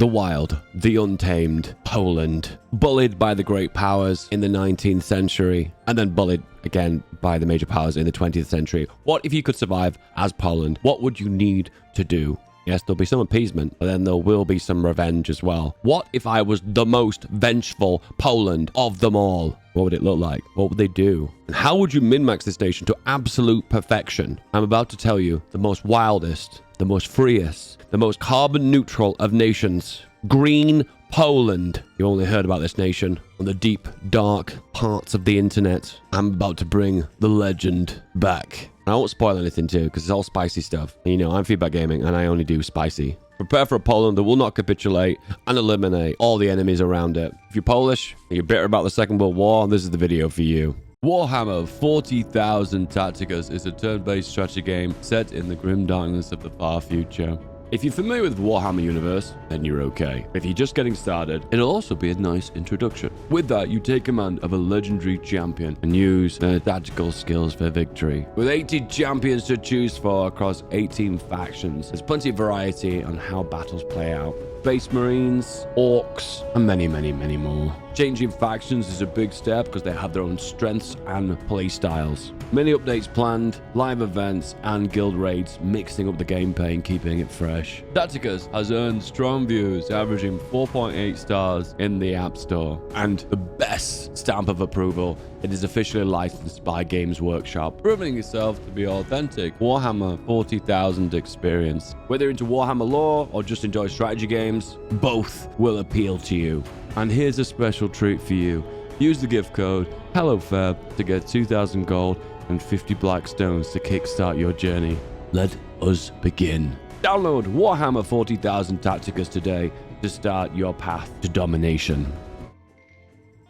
the wild, the untamed Poland, bullied by the great powers in the 19th century, and then bullied again by the major powers in the 20th century. What if you could survive as Poland? What would you need to do? Yes, there'll be some appeasement, but then there will be some revenge as well. What if I was the most vengeful Poland of them all? What would it look like? What would they do? And how would you min-max this nation to absolute perfection? I'm about to tell you the most wildest, the most freest, the most carbon neutral of nations. Green Poland. You only heard about this nation on the deep, dark parts of the internet. I'm about to bring the legend back. I won't spoil anything too, because it's all spicy stuff. And you know, I'm Feedback Gaming, and I only do spicy. Prepare for a Poland that will not capitulate and eliminate all the enemies around it. If you're Polish, and you're bitter about the Second World War, this is the video for you. Warhammer 40,000 Tacticus is a turn-based strategy game set in the grim darkness of the far future. If you're familiar with the Warhammer universe, then you're okay. If you're just getting started, it'll also be a nice introduction. With that, you take command of a legendary champion and use their tactical skills for victory. With 80 champions to choose for across 18 factions, there's plenty of variety on how battles play out. Space Marines, Orcs, and many, many, many more. Changing factions is a big step because they have their own strengths and play styles. Many updates planned, live events, and guild raids, mixing up the gameplay and keeping it fresh. Tacticus has earned strong views, averaging 4.8 stars in the App Store. And the best stamp of approval, it is officially licensed by Games Workshop, proving itself to be authentic Warhammer 40,000 experience. Whether you're into Warhammer lore or just enjoy strategy games, both will appeal to you. And here's a special treat for you. Use the gift code HelloFab to get 2,000 gold and 50 black stones to kickstart your journey. Let us begin. Download Warhammer 40,000 Tacticus today to start your path to domination.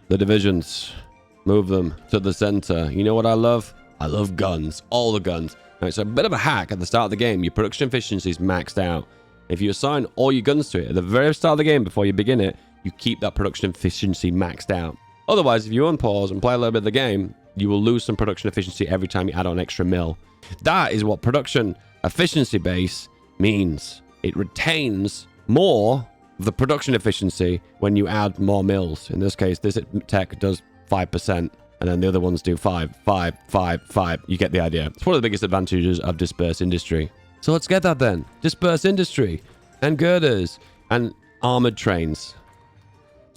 The divisions. Move them to the center. You know what I love? I love guns. All the guns. Now, it's a bit of a hack at the start of the game. Your production efficiency is maxed out. If you assign all your guns to it at the very start of the game before you begin it, you keep that production efficiency maxed out. Otherwise, if you unpause and play a little bit of the game, you will lose some production efficiency every time you add on extra mil. That is what production efficiency base means. It retains more of the production efficiency when you add more mils. In this case, this tech does 5%, and then the other ones do 5, 5, 5, 5. You get the idea. It's one of the biggest advantages of dispersed industry. So let's get that then. Dispersed industry and girders and armored trains.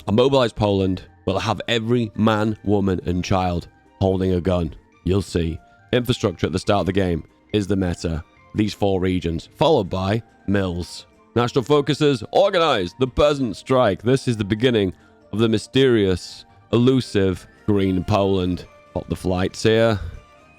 A mobilized Poland will have every man, woman, and child holding a gun. You'll see. Infrastructure at the start of the game is the meta. These 4 regions, followed by mills. National focuses, organize the Peasant Strike. This is the beginning of the mysterious, elusive Green Poland. Pop the flights here.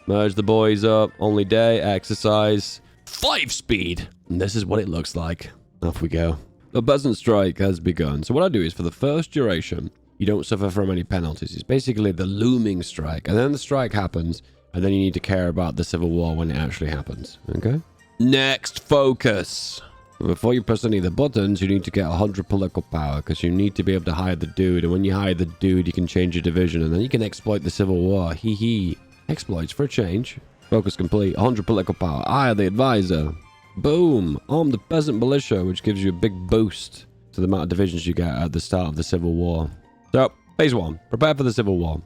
Merge the boys up. Only day, exercise. 5 speed. And this is what it looks like. Off we go. The Peasant Strike has begun. So what I do is, for the first duration, you don't suffer from any penalties. It's basically the looming strike. And then the strike happens, and then you need to care about the civil war when it actually happens. Okay? Next focus. Before you press any of the buttons, you need to get 100 political power, because you need to be able to hire the dude. And when you hire the dude, you can change your division, and then you can exploit the civil war. Hee hee. Exploits for a change. Focus complete. 100 political power. Hire the advisor. Boom! Arm the peasant militia, which gives you a big boost to the amount of divisions you get at the start of the Civil War. So, phase 1, prepare for the Civil War.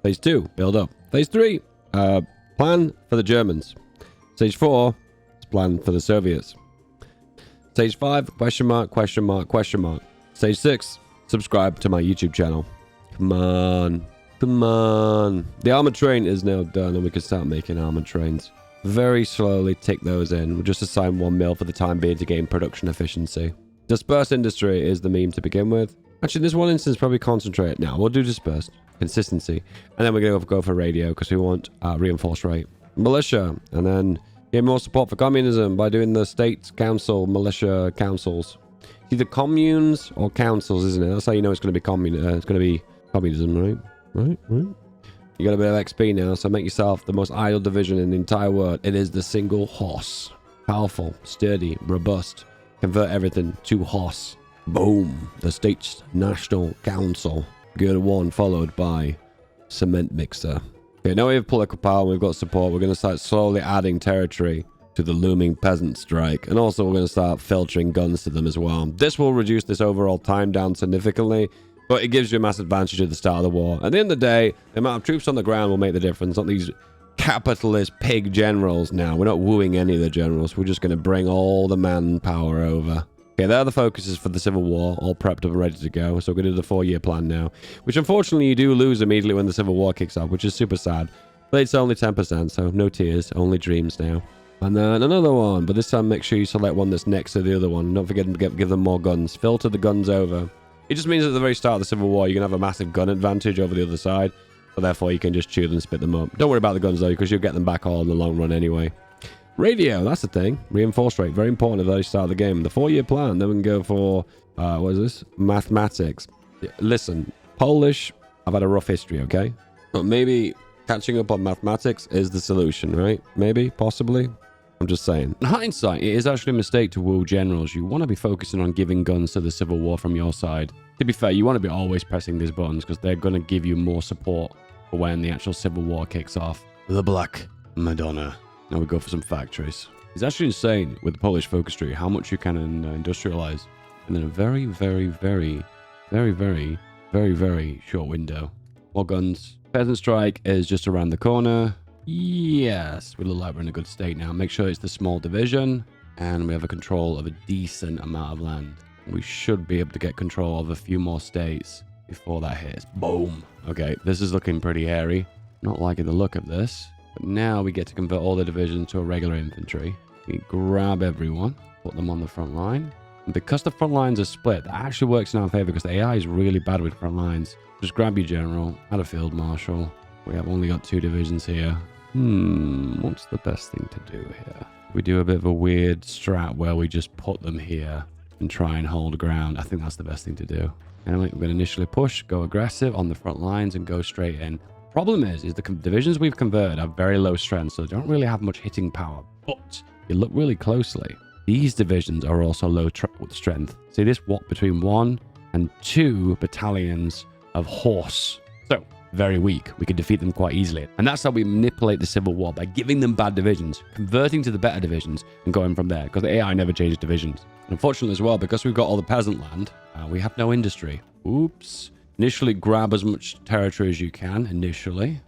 Phase 2, build up. Phase 3, plan for the Germans. Stage 4, plan for the Soviets. Stage 5, question mark, question mark, question mark. Stage 6, subscribe to my YouTube channel. Come on. Come on. The armored train is now done, and we can start making armored trains. Very slowly tick those in. We'll just assign 1 mil for the time being to gain production efficiency. Dispersed industry is the meme to begin with. Actually, this one instance probably concentrate. Now we'll do dispersed. Consistency. And then we're going to go for radio because we want reinforced rate. Militia. And then get more support for communism by doing the state council, militia councils. It's either communes or councils, isn't it? That's how you know it's going to be it's going to be communism, right? Right? You got a bit of XP now, so make yourself the most idle division in the entire world. It is the single horse. Powerful, sturdy, robust. Convert everything to horse. Boom. The state's national council. Good one, followed by cement mixer. Okay, now we have political power and we've got support. We're going to start slowly adding territory to the looming Peasant Strike. And also we're going to start filtering guns to them as well. This will reduce this overall time down significantly, but it gives you a massive advantage at the start of the war. At the end of the day, the amount of troops on the ground will make the difference, not these capitalist pig generals now. We're not wooing any of the generals. We're just going to bring all the manpower over. Okay, there are the focuses for the Civil War, all prepped up and ready to go. So we're going to do the 4-year plan now, which unfortunately you do lose immediately when the Civil War kicks off, which is super sad. But it's only 10%, so no tears, only dreams now. And then another one, but this time make sure you select one that's next to the other one. Don't forget to give them more guns. Filter the guns over. It just means at the very start of the Civil War, you're going to have a massive gun advantage over the other side. So therefore, you can just chew them and spit them up. Don't worry about the guns, though, because you'll get them back all in the long run anyway. Radio, that's the thing. Reinforce rate, very important at the very start of the game. The 4-year plan, then we can go for, what is this? Mathematics. Listen, Polish, I've had a rough history, okay? But maybe catching up on mathematics is the solution, right? Maybe, possibly. I'm just saying. In hindsight, it is actually a mistake to woo generals. You want to be focusing on giving guns to the Civil War from your side. To be fair, you want to be always pressing these buttons because they're going to give you more support for when the actual Civil War kicks off. The Black Madonna. Now we go for some factories. It's actually insane with the Polish focus tree how much you can industrialize in a very, very, very, very, very, very, very short window. More guns. Peasant Strike is just around the corner. Yes, we look like we're in a good state now. Make sure it's the small division, and we have a control of a decent amount of land. We should be able to get control of a few more states before that hits. Boom. Okay, this is looking pretty hairy. Not liking the look of this. But now we get to convert all the divisions to a regular infantry. We grab everyone, put them on the front line. And because the front lines are split, that actually works in our favor because the AI is really bad with front lines. Just grab your general, add a field marshal. We have only got 2 divisions here. What's the best thing to do here? We do a bit of a weird strat where we just put them here and try and hold ground. I think that's the best thing to do. Anyway, we're going to initially push, go aggressive on the front lines and go straight in. Problem is the divisions we've converted are very low strength, so they don't really have much hitting power. But if you look really closely, these divisions are also low strength. See this? What? Between 1 and 2 battalions of horse. So, very weak. We can defeat them quite easily. And that's how we manipulate the Civil War, by giving them bad divisions, converting to the better divisions, and going from there. Because the AI never changes divisions. And unfortunately as well, because we've got all the peasant land, we have no industry. Oops. Initially, grab as much territory as you can, initially.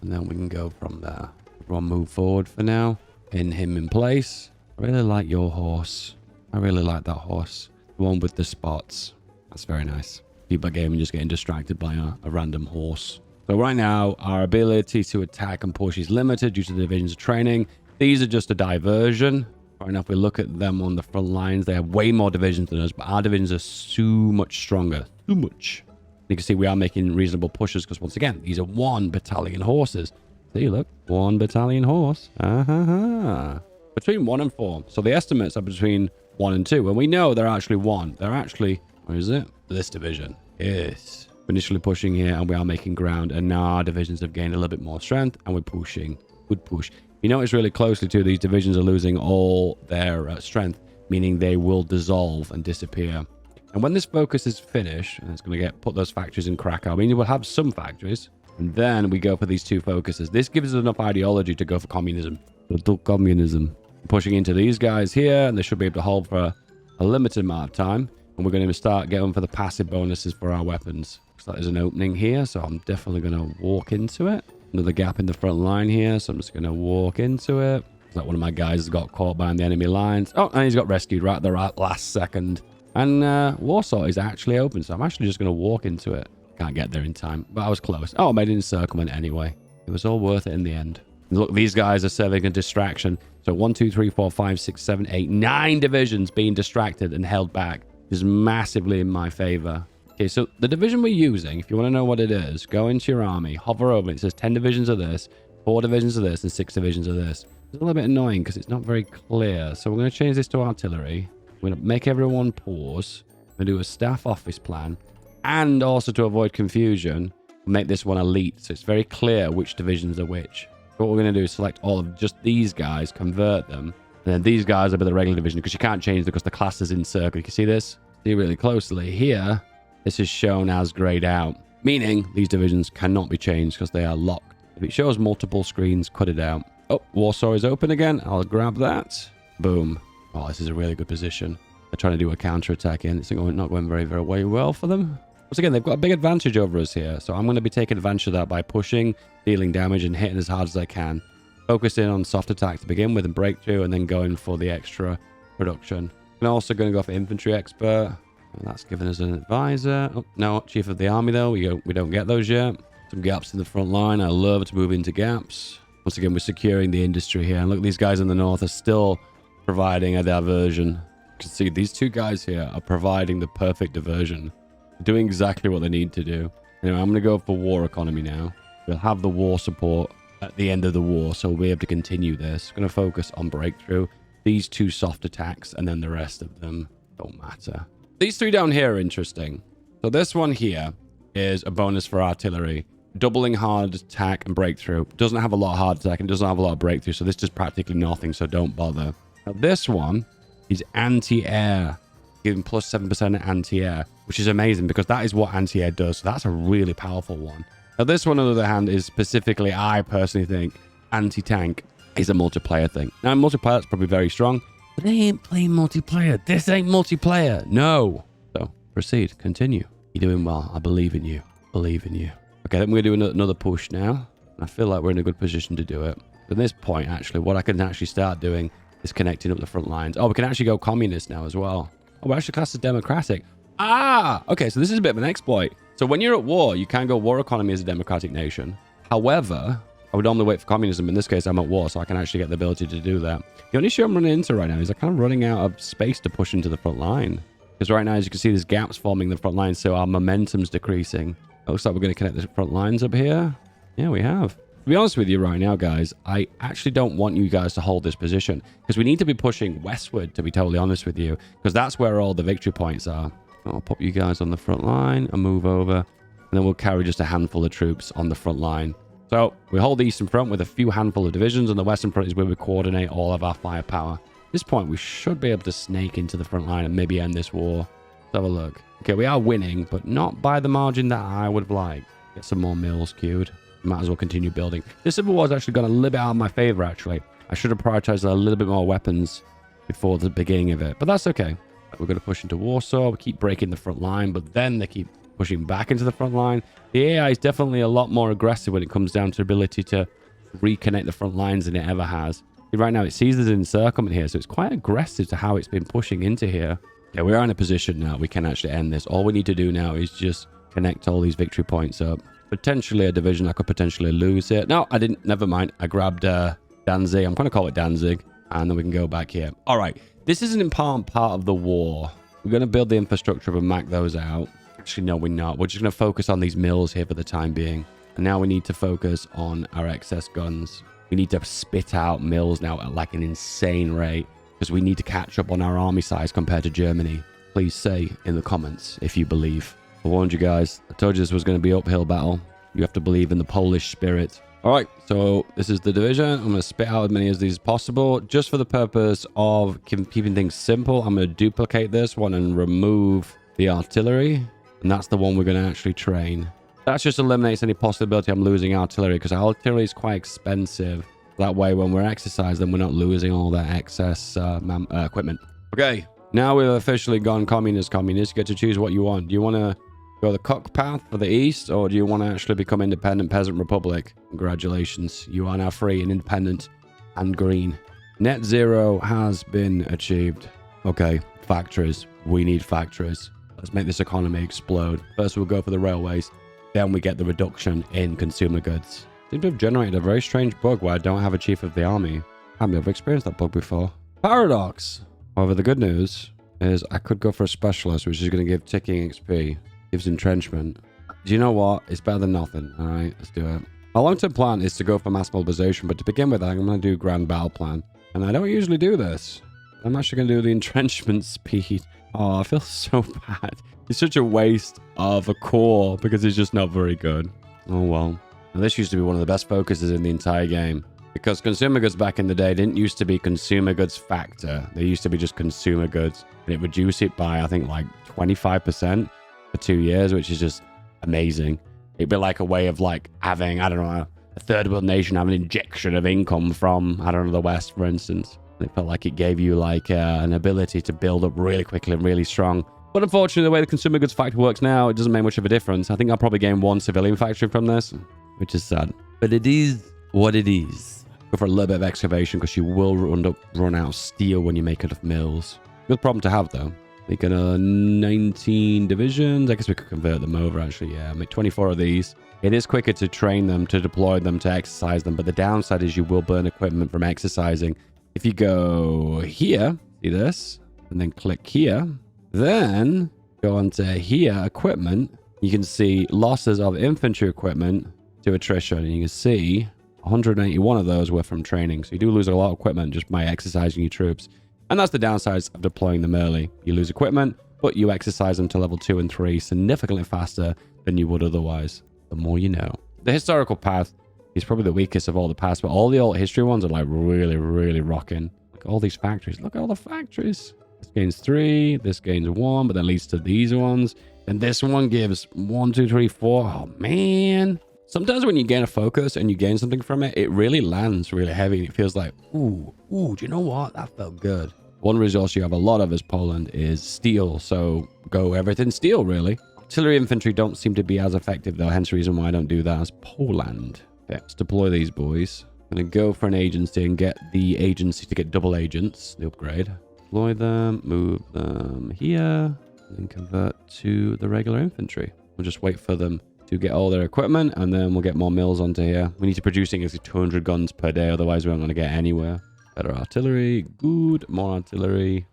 And then we can go from there. Everyone move forward for now. Pin him in place. I really like your horse. I really like that horse. The one with the spots. That's very nice. Keep our game and just getting distracted by a random horse. So right now, our ability to attack and push is limited due to the divisions of training. These are just a diversion. Right now, if we look at them on the front lines, they have way more divisions than us, but our divisions are so much stronger. So much. You can see we are making reasonable pushes because, once again, these are 1 battalion horses. See, look. 1 battalion horse. Between 1 and 4. So the estimates are between 1 and 2. And we know they're actually 1. They're actually... Where is it? This division. Yes. We're initially pushing here and we are making ground. And now our divisions have gained a little bit more strength and we're pushing. Good push. You notice really closely too, these divisions are losing all their strength, meaning they will dissolve and disappear. And when this focus is finished, and it's going to put those factories in Krakow, I mean, you will have some factories. And then we go for these 2 focuses. This gives us enough ideology to go for communism. Total communism. Pushing into these guys here, and they should be able to hold for a limited amount of time. And we're going to start getting for the passive bonuses for our weapons. So there's an opening here, so I'm definitely going to walk into it. Another gap in the front line here, so I'm just going to walk into it. Like one of my guys has got caught behind the enemy lines. Oh, and he's got rescued right at the last second. And Warsaw is actually open, so I'm actually just going to walk into it. Can't get there in time, but I was close. Oh, I made it encirclement anyway. It was all worth it in the end. Look, these guys are serving a distraction. So 1, 2, 3, 4, 5, 6, 7, 8, 9 divisions being distracted and held back is massively in my favor. Okay, so the division we're using, if you want to know what it is, go into your army, hover over it. It says 10 divisions of this, 4 divisions of this, and 6 divisions of this. It's a little bit annoying because it's not very clear. So we're going to change this to artillery. We're going to make everyone pause. We're going to do a staff office plan. And also to avoid confusion, make this one elite. So it's very clear which divisions are which. So what we're going to do is select all of just these guys, convert them. And then these guys are the regular division because you can't change them because the class is encircled. You can see this? See really closely here. This is shown as grayed out, meaning these divisions cannot be changed because they are locked. If it shows multiple screens, cut it out. Oh, Warsaw is open again. I'll grab that. Boom. Oh, this is a really good position. They're trying to do a counter-attack in. It's not going very, very well for them. Once again, they've got a big advantage over us here. So I'm going to be taking advantage of that by pushing, dealing damage, and hitting as hard as I can. Focusing on soft attack to begin with and breakthrough, and then going for the extra production. I'm also going to go for infantry expert. And that's given us an advisor. Oh, no, chief of the army, though. We don't get those yet. Some gaps in the front line. I love to move into gaps. Once again, we're securing the industry here. And look, these guys in the north are still providing a diversion. You can see these two guys here are providing the perfect diversion. They're doing exactly what they need to do. Anyway, I'm going to go for war economy now. We'll have the war support at the end of the war, so we'll be able to continue this. I'm going to focus on breakthrough. These two soft attacks, and then the rest of them don't matter. These three down here are interesting. So this one here is a bonus for artillery. Doubling hard attack and breakthrough. Doesn't have a lot of hard attack and doesn't have a lot of breakthrough, so this does practically nothing, so don't bother. Now this one is anti-air, giving plus 7% anti-air, which is amazing because that is what anti-air does, so that's a really powerful one. Now this one, on the other hand, is specifically, I personally think, anti-tank is a multiplayer thing. Now multiplayer, that's probably very strong, but they ain't playing multiplayer. This ain't multiplayer. No. So proceed, continue. You're doing well. I believe in you. Believe in you. Okay, then we're going to do another push now. I feel like we're in a good position to do it. At this point, actually, what I can actually start doing is connecting up the front lines. Oh, we can actually go communist now as well. Oh, we're actually classed as democratic. Ah! Okay, so this is a bit of an exploit. So when you're at war, you can go war economy as a democratic nation. However, I would normally wait for communism. In this case, I'm at war, so I can actually get the ability to do that. The only issue I'm running into right now is I'm kind of running out of space to push into the front line. Because right now, as you can see, there's gaps forming in the front line, so our momentum's decreasing. It looks like we're going to connect the front lines up here. Yeah, we have. To be honest with you right now, guys, I actually don't want you guys to hold this position because we need to be pushing westward, to be totally honest with you, because that's where all the victory points are. I'll pop you guys on the front line and move over, and then we'll carry just a handful of troops on the front line. So we hold the eastern front with a few handful of divisions, and the western front is where we coordinate all of our firepower. At this point, we should be able to snake into the front line and maybe end this war. Let's have a look. Okay, we are winning, but not by the margin that I would have liked. Get some more mills queued. Might as well continue building. This civil war has actually gone a little bit out of my favor, actually. I should have prioritized a little bit more weapons before the beginning of it, but that's okay. We're going to push into Warsaw. We keep breaking the front line, but then they keep pushing back into the front line. The AI is definitely a lot more aggressive when it comes down to ability to reconnect the front lines than it ever has. Right now, it sees us in encirclement here, so it's quite aggressive to how it's been pushing into here. Yeah, we are in a position now. We can actually end this. All we need to do now is just connect all these victory points up. Potentially a division. I could potentially lose it. No, I didn't. Never mind. I grabbed Danzig. I'm going to call it Danzig. And then we can go back here. All right. This is an important part of the war. We're going to build the infrastructure and map those out. Actually, no, we're not. We're just going to focus on these mills here for the time being. And now we need to focus on our excess guns. We need to spit out mills now at like an insane rate, because we need to catch up on our army size compared to Germany. Please say in the comments if you believe. I warned you guys. I told you this was going to be an uphill battle. You have to believe in the Polish spirit. All right, so this is the division. I'm going to spit out as many of these as possible, just for the purpose of keeping things simple. I'm going to duplicate this one and remove the artillery. And that's the one we're going to actually train. That just eliminates any possibility I'm losing artillery, because artillery is quite expensive. That way, when we're exercising, we're not losing all that excess equipment. Okay, now we've officially gone communist. You get to choose what you want. Do you want to go the cock path for the east, or do you want to actually become independent peasant republic? Congratulations, you are now free and independent and green. Net zero has been achieved. Okay, factories. We need factories. Let's make this economy explode. First, we'll go for the railways. Then we get the reduction in consumer goods. Seems to have generated a very strange bug where I don't have a chief of the army. I haven't ever experienced that bug before. Paradox! However, the good news is I could go for a specialist, which is going to give ticking XP. Gives entrenchment. Do you know what? It's better than nothing. All right, let's do it. My long-term plan is to go for mass mobilization, but to begin with, I'm going to do grand battle plan. And I don't usually do this. I'm actually going to do the entrenchment speed. Oh, I feel so bad. It's such a waste of a core because it's just not very good. Oh, well. Now, this used to be one of the best focuses in the entire game, because consumer goods back in the day didn't used to be consumer goods factor. They used to be just consumer goods, and it reduced it by, I think, like 25% for 2 years, which is just amazing. It'd be like a way of like having, I don't know, a third world nation have an injection of income from, I don't know, the West, for instance. It felt like it gave you like an ability to build up really quickly and really strong. But unfortunately, the way the consumer goods factory works now, it doesn't make much of a difference. I think I'll probably gain one civilian factory from this, which is sad. But it is what it is. Go for a little bit of excavation because you will run out of steel when you make enough mills. Good problem to have, though. Making 19 divisions. I guess we could convert them over, actually. Yeah, make 24 of these. It is quicker to train them, to deploy them, to exercise them. But the downside is you will burn equipment from exercising. If you go here, see this? And then click here. Then go onto here, equipment. You can see losses of infantry equipment to attrition. And you can see 181 of those were from training. So you do lose a lot of equipment just by exercising your troops. And that's the downsides of deploying them early. You lose equipment, but you exercise them to level 2 and 3 significantly faster than you would otherwise. The more you know. The historical path is probably the weakest of all the paths, but all the old history ones are like really, really rocking. Look at all these factories. Look at all the factories. This gains 3, this gains 1, but then leads to these ones. And this one gives 1, 2, 3, 4. Oh, man. Sometimes when you gain a focus and you gain something from it, it really lands really heavy. It feels like, ooh, do you know what? That felt good. One resource you have a lot of as Poland is steel. So go everything steel, really. Artillery infantry don't seem to be as effective, though. Hence the reason why I don't do that as Poland. Okay, let's deploy these boys. I'm going to go for an agency and get the agency to get double agents. The upgrade. Deploy them, move them here, and convert to the regular infantry. We'll just wait for them to get all their equipment, and then we'll get more mills onto here. We need to produce 200 guns per day, otherwise we aren't going to get anywhere. Better artillery, good, more artillery.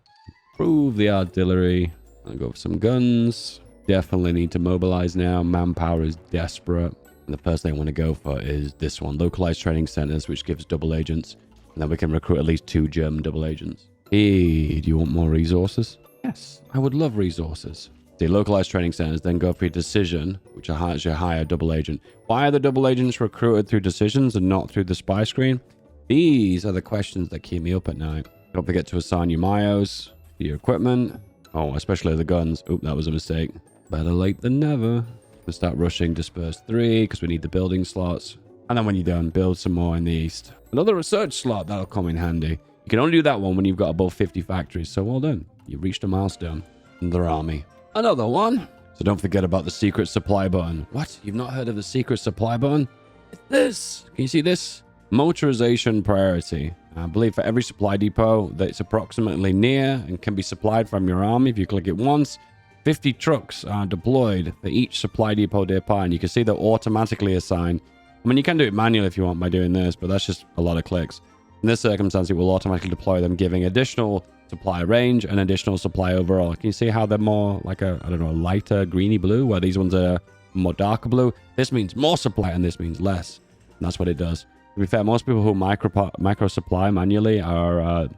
Improve the artillery. I'll go for some guns. Definitely need to mobilize now. Manpower is desperate. And the first thing I want to go for is this one. Localized training centers, which gives double agents. And then we can recruit at least 2 German double agents. Hey, do you want more resources? Yes, I would love resources. See, localized training centers, then go for your decision, which is your higher double agent. Why are the double agents recruited through decisions and not through the spy screen? These are the questions that keep me up at night. Don't forget to assign your Myos to your equipment. Oh, especially the guns. Oop, that was a mistake. Better late than never. We'll start rushing dispersed 3 because we need the building slots. And then when you're done, build some more in the east. Another research slot, that'll come in handy. You can only do that one when you've got above 50 factories. So well done. You've reached a milestone in their army. Another one. So don't forget about the secret supply button. What? You've not heard of the secret supply button? It's this. Can you see this? Motorization priority. I believe for every supply depot that's approximately near and can be supplied from your army, if you click it once, 50 trucks are deployed for each supply depot nearby, and you can see they're automatically assigned. I mean, you can do it manually if you want by doing this, but that's just a lot of clicks. In this circumstance, it will automatically deploy them, giving additional supply range and additional supply overall. Can you see how they're more like a, I don't know, a lighter greeny blue, where these ones are more darker blue? This means more supply and this means less. And that's what it does. To be fair, most people who micro supply manually are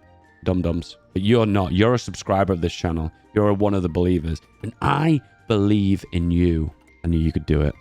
dum-dums. But you're not. You're a subscriber of this channel. You're one of the believers. And I believe in you. I knew you could do it.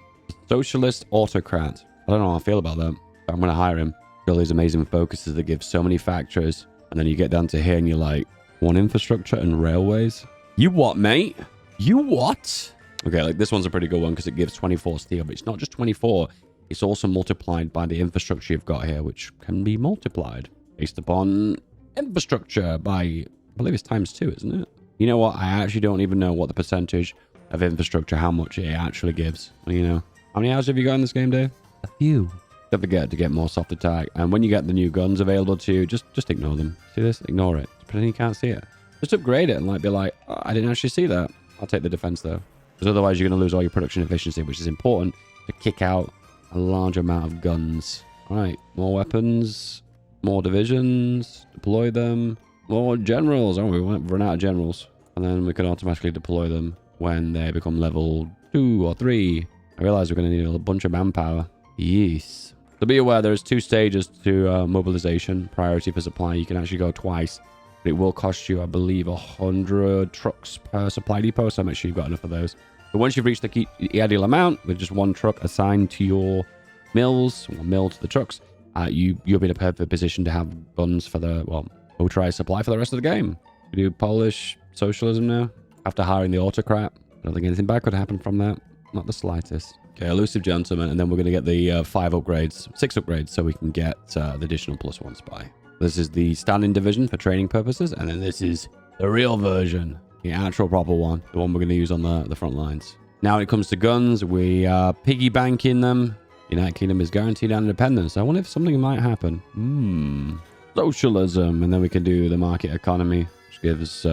Socialist autocrat. I don't know how I feel about that. But I'm going to hire him. All these amazing focuses that give so many factories. And then you get down to here and you're like, one infrastructure and railways? You what, mate? You what? Okay, like this one's a pretty good one because it gives 24 steel. But it's not just 24. It's also multiplied by the infrastructure you've got here, which can be multiplied based upon infrastructure by, I believe it's ×2, isn't it? You know what? I actually don't even know what the percentage of infrastructure, how much it actually gives. You know, how many hours have you got in this game, Dave? A few. Don't forget to get more soft attack. And when you get the new guns available to you, just ignore them. See this? Ignore it. Pretend you can't see it. Just upgrade it and like be like, oh, I didn't actually see that. I'll take the defense though. Because otherwise you're going to lose all your production efficiency, which is important to kick out a large amount of guns. All right, more weapons, more divisions, deploy them, more generals. Oh, we won't run out of generals. And then we can automatically deploy them when they become level 2 or 3. I realize we're going to need a bunch of manpower. Yes. So be aware there's 2 stages to mobilization. Priority for supply. You can actually go twice. But it will cost you, I believe, 100 trucks per supply depot. So make sure you've got enough of those. But once you've reached the ideal amount, with just 1 truck assigned to your mills, or mill to the trucks, you'll be in a perfect position to have guns for the, well, motorized supply for the rest of the game. We do Polish socialism now. After hiring the autocrat, I don't think anything bad could happen from that. Not the slightest. Okay, elusive gentleman, and then we're going to get the 6 upgrades, so we can get the additional +1 spy. This is the standing division for training purposes, and then this is the real version, the actual proper one, the one we're going to use on the front lines. Now, when it comes to guns, we are piggy banking them. United Kingdom is guaranteed independence. I wonder if something might happen. Socialism, and then we can do the market economy, which gives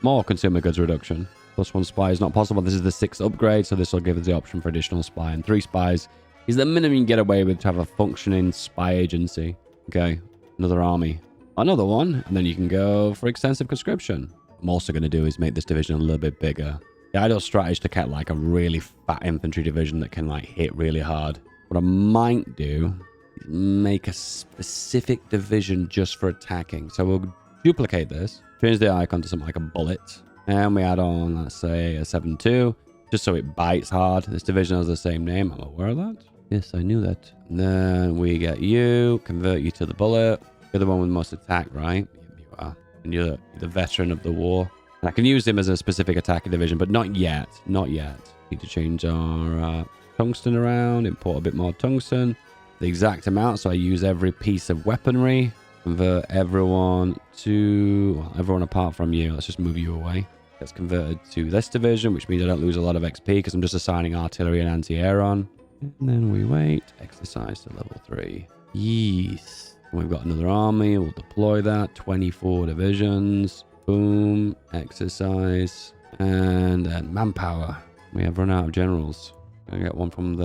more consumer goods reduction. +1 spy is not possible. This is the 6th upgrade, so this will give us the option for additional spy. And 3 spies is the minimum you can get away with to have a functioning spy agency. Okay, another army. Another one, and then you can go for extensive conscription. What I'm also going to do is make this division a little bit bigger. The ideal strategy is to get like a really fat infantry division that can like hit really hard. What I might do is make a specific division just for attacking. So we'll duplicate this, change the icon to something like a bullet. And we add on, let's say, a 7-2, just so it bites hard. This division has the same name. I'm aware of that. Yes, I knew that. And then we get you, convert you to the bullet. You're the one with most attack, right? You are. And you're the veteran of the war. And I can use him as a specific attacking division, but not yet. Not yet. Need to change our tungsten around, import a bit more tungsten. The exact amount, so I use every piece of weaponry. Convert everyone to... well, everyone apart from you. Let's just move you away. Gets converted to this division, which means I don't lose a lot of XP because I'm just assigning artillery and anti-air on. And then we wait. Exercise to level 3. Yes. We've got another army. We'll deploy that. 24 divisions. Boom. Exercise. And then manpower. We have run out of generals. I get one from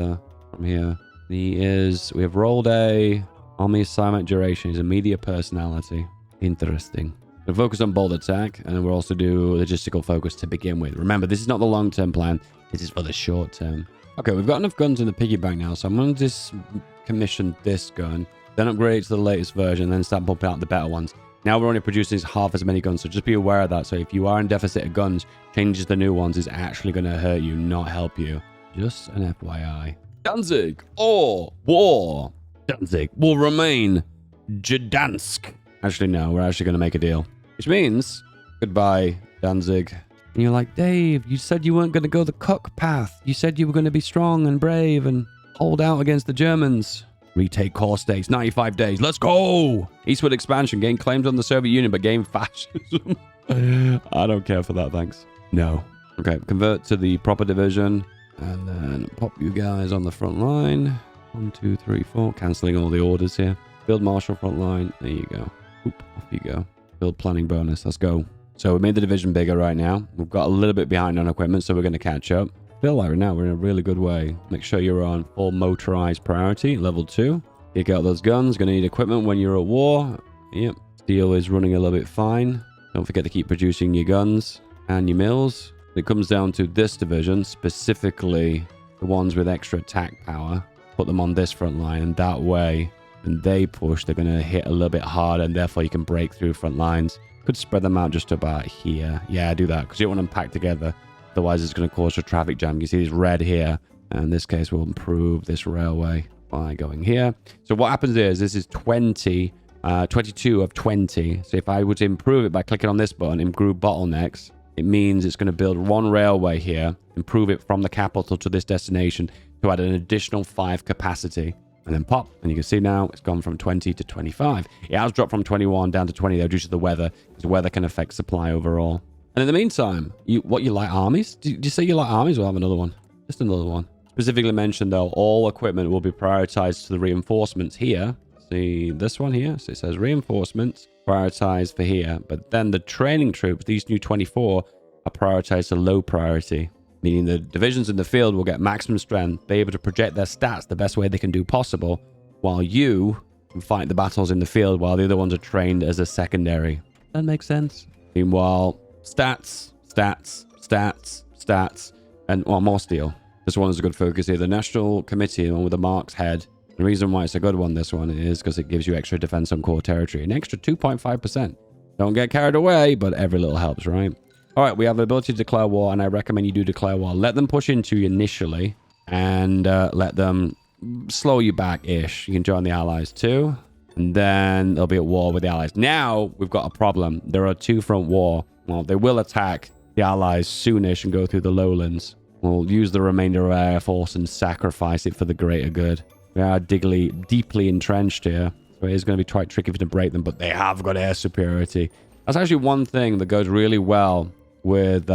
here. We have roll day. Army assignment duration is a media personality. Interesting. We'll focus on bold attack, and we'll also do logistical focus to begin with. Remember, this is not the long-term plan. This is for the short term. Okay, we've got enough guns in the piggy bank now, so I'm going to just commission this gun, then upgrade it to the latest version, then start pumping out the better ones. Now we're only producing half as many guns, so just be aware of that. So if you are in deficit of guns, changes the new ones is actually going to hurt you, not help you. Just an FYI. Danzig or war. Danzig will remain Gdansk. Actually, no, we're actually going to make a deal. Which means, goodbye, Danzig. And you're like, Dave, you said you weren't going to go the cock path. You said you were going to be strong and brave and hold out against the Germans. Retake core states, 95 days. Let's go! Eastward expansion, gain claims on the Soviet Union, but gain fascism. I don't care for that, thanks. No. Okay, convert to the proper division. And then pop you guys on the front line. 1, 2, 3, 4. Cancelling all the orders here. Build marshal front line. There you go. Oop, off you go. Build planning bonus. Let's go. So we made the division bigger right now. We've got a little bit behind on equipment, so we're going to catch up. I feel like right now we're in a really good way. Make sure you're on full motorized priority, level 2. Kick out those guns. Going to need equipment when you're at war. Yep. Steel is running a little bit fine. Don't forget to keep producing your guns and your mills. It comes down to this division, specifically the ones with extra attack power. Put them on this front line, and that way, when they push, they're going to hit a little bit harder, and therefore you can break through front lines. Could spread them out just about here. Yeah, do that, because you don't want them packed together. Otherwise, it's going to cause a traffic jam. You see this red here, and in this case, we'll improve this railway by going here. So what happens is, this is 22 of 20. So if I were to improve it by clicking on this button, improve bottlenecks, it means it's going to build one railway here, improve it from the capital to this destination to add an additional 5 capacity, and then pop. And you can see now it's gone from 20 to 25. It has dropped from 21 down to 20 though due to the weather, because weather can affect supply overall. And in the meantime, you like armies? Did you say you like armies? We'll have another one. Just another one. Specifically mentioned though, all equipment will be prioritized to the reinforcements here. See this one here? So it says reinforcements prioritized for here, but then the training troops, these new 24, are prioritized to low priority, meaning the divisions in the field will get maximum strength, be able to project their stats the best way they can do possible, while you can fight the battles in the field while the other ones are trained as a secondary. That makes sense. Meanwhile, stats, and well, more steel. This one is a good focus here. The National Committee, the one with the Mark's head. The reason why it's a good one, this one, is because it gives you extra defense on core territory. An extra 2.5%. Don't get carried away, but every little helps, right? All right, we have the ability to declare war, and I recommend you do declare war. Let them push into you initially, and let them slow you back-ish. You can join the Allies too, and then they'll be at war with the Allies. Now, we've got a problem. There are 2-front war. Well, they will attack the Allies soonish and go through the lowlands. We'll use the remainder of our air force and sacrifice it for the greater good. We are deeply entrenched here. So it is going to be quite tricky to break them, but they have got air superiority. That's actually one thing that goes really well with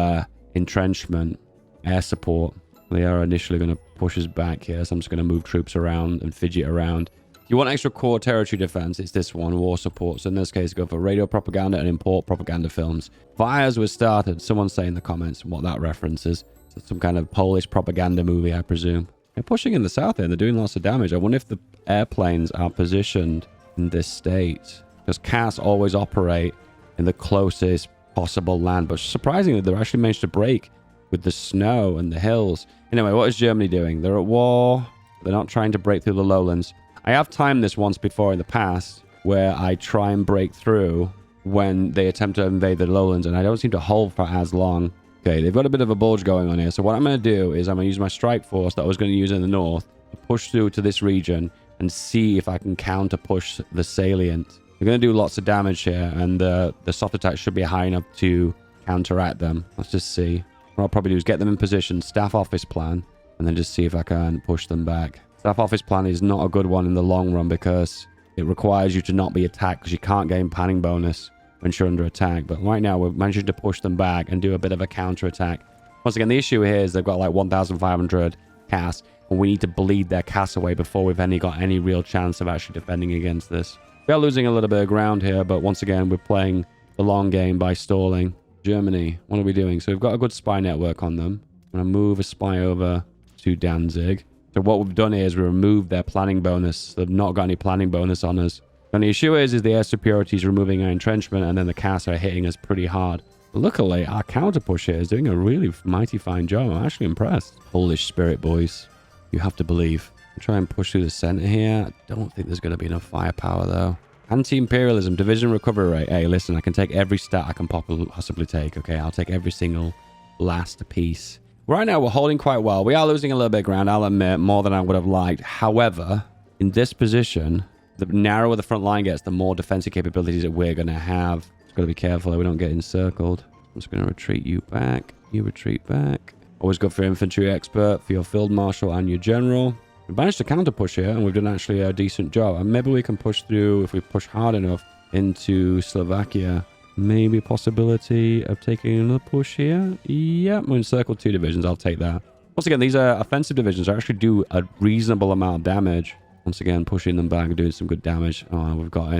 entrenchment, air support. They are initially going to push us back here, so I'm just going to move troops around and fidget around. If you want extra core territory defense, it's this one, war support. So in this case, go for radio propaganda and import propaganda films. Fires were started. Someone say in the comments what that reference is. So some kind of Polish propaganda movie, I presume. They're pushing in the south here, and they're doing lots of damage. I wonder if the airplanes are positioned in this state. Because CAS always operate in the closest possible land. But surprisingly, they're actually managed to break with the snow and the hills. Anyway, what is Germany doing? They're at war. They're not trying to break through the lowlands. I have timed this once before in the past where I try and break through when they attempt to invade the lowlands, and I don't seem to hold for as long. Okay, they've got a bit of a bulge going on here. So what I'm going to do is I'm going to use my strike force that I was going to use in the north to push through to this region and see if I can counter push the salient. We're going to do lots of damage here, and the soft attack should be high enough to counteract them. Let's just see. What I'll probably do is get them in position, staff office plan, and then just see if I can push them back. Staff office plan is not a good one in the long run because it requires you to not be attacked because you can't gain panning bonus when you're under attack. But right now, we're managing to push them back and do a bit of a counter attack. Once again, the issue here is they've got like 1,500 CAS, and we need to bleed their CAS away before we've got any real chance of actually defending against this. We are losing a little bit of ground here, but once again, we're playing the long game by stalling. Germany, what are we doing? So we've got a good spy network on them. I'm going to move a spy over to Danzig. So what we've done here is we removed their planning bonus. They've not got any planning bonus on us. And the issue is the air superiority is removing our entrenchment, and then the CAS are hitting us pretty hard. But luckily, our counter push here is doing a really mighty fine job. I'm actually impressed. Polish spirit, boys. You have to believe. Try and push through the center here. I don't think there's going to be enough firepower, though. Anti-imperialism, division recovery rate. Hey, listen, I can take every stat I can possibly take, okay? I'll take every single last piece. Right now, we're holding quite well. We are losing a little bit of ground, I'll admit, more than I would have liked. However, in this position, the narrower the front line gets, the more defensive capabilities that we're going to have. Just got to be careful that we don't get encircled. I'm just going to retreat you back. You retreat back. Always go for infantry expert, for your field marshal and your general. We've managed to counter push here, and we've done actually a decent job. And maybe we can push through, if we push hard enough, into Slovakia. Maybe a possibility of taking another push here. Yep, we encircled 2 divisions. I'll take that. Once again, these are offensive divisions. They actually do a reasonable amount of damage. Once again, pushing them back and doing some good damage. Oh, we've got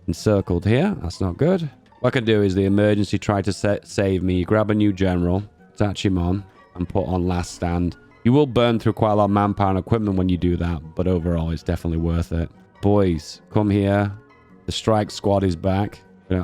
encircled here. That's not good. What I can do is the emergency try to save me. Grab a new general, attach him on, and put on last stand. You will burn through quite a lot of manpower and equipment when you do that, but overall, it's definitely worth it. Boys, come here. The strike squad is back.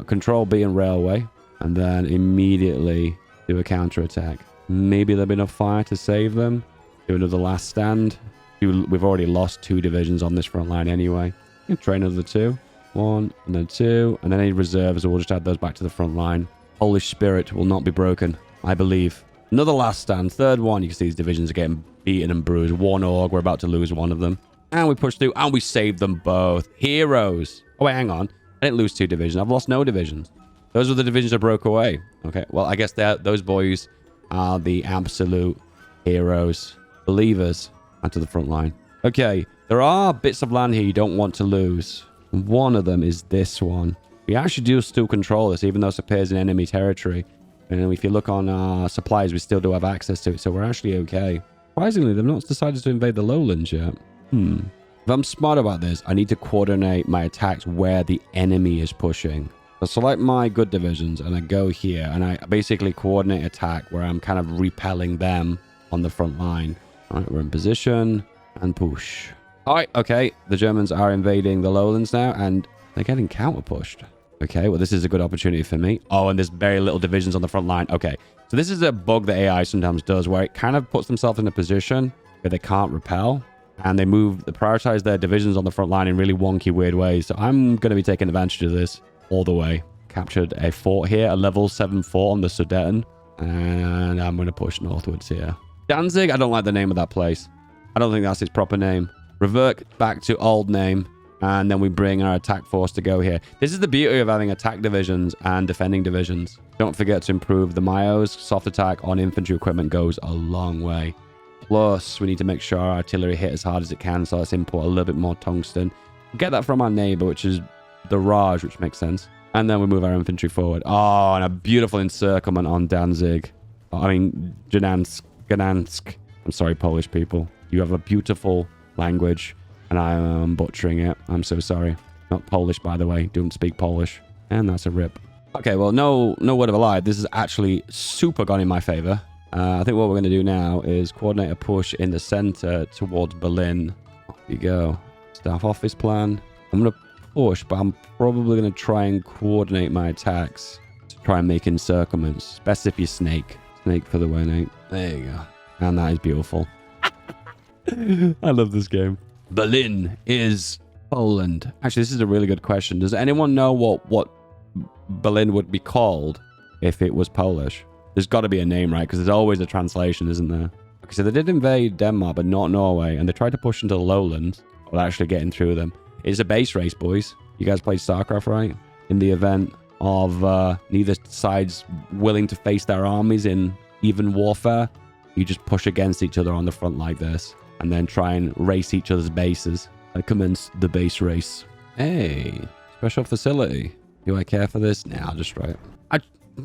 Control B and railway, and then immediately do a counterattack. Maybe there'll be enough fire to save them. Do another last stand. We've already lost 2 divisions on this front line anyway. Train another 2. 1, and then 2, and then any reserves, we'll just add those back to the front line. Polish spirit will not be broken, I believe. Another last stand, 3rd one. You can see these divisions are getting beaten and bruised. 1 org, we're about to lose one of them. And we push through, and we saved them both. Heroes. Oh, wait, hang on. I didn't lose 2 divisions. I've lost no divisions. Those were the divisions that broke away. Okay, well, I guess those boys are the absolute heroes. Believers. And to the front line. Okay, there are bits of land here you don't want to lose. One of them is this one. We actually do still control this, even though it appears in enemy territory. And if you look on our supplies, we still do have access to it, so we're actually okay. Surprisingly, they've not decided to invade the lowlands yet. If I'm smart about this, I need to coordinate my attacks where the enemy is pushing. So select my good divisions, and I go here, and I basically coordinate attack where I'm kind of repelling them on the front line. All right, we're in position, and push. All right, okay. The Germans are invading the lowlands now, and they're getting counter-pushed. Okay, well, this is a good opportunity for me. Oh, and there's very little divisions on the front line. Okay, so this is a bug that AI sometimes does, where it kind of puts themselves in a position where they can't repel, and they prioritize their divisions on the front line in really wonky, weird ways. So I'm going to be taking advantage of this all the way. Captured a fort here, a level 7 fort on the Sudeten, and I'm going to push northwards here. Danzig, I don't like the name of that place. I don't think that's its proper name. Revert back to old name. And then we bring our attack force to go here. This is the beauty of having attack divisions and defending divisions. Don't forget to improve the Myos. Soft attack on infantry equipment goes a long way. Plus, we need to make sure our artillery hit as hard as it can, so let's import a little bit more tungsten. Get that from our neighbor, which is the Raj, which makes sense. And then we move our infantry forward. Oh, and a beautiful encirclement on Danzig. I mean, Gdansk. I'm sorry, Polish people. You have a beautiful language, and I am butchering it. I'm so sorry. Not Polish, by the way. Don't speak Polish. And that's a rip. Okay, well, no word of a lie. This is actually super gone in my favor. I think what we're going to do now is coordinate a push in the center towards Berlin. Off you go. Staff office plan. I'm going to push, but I'm probably going to try and coordinate my attacks to try and make encirclements. Best if you snake. Snake for the win, eh? There you go. And that is beautiful. I love this game. Berlin is Poland. Actually, this is a really good question. Does anyone know what Berlin would be called if it was Polish? There's got to be a name, right? Because there's always a translation, isn't there? Okay, so they did invade Denmark, but not Norway. And they tried to push into the lowlands without actually getting through them. It's a base race, boys. You guys played StarCraft, right? In the event of neither side's willing to face their armies in even warfare, you just push against each other on the front like this. And then try and race each other's bases. I commence the base race. Hey, special facility. Do I care for this? Nah, I'll destroy it. I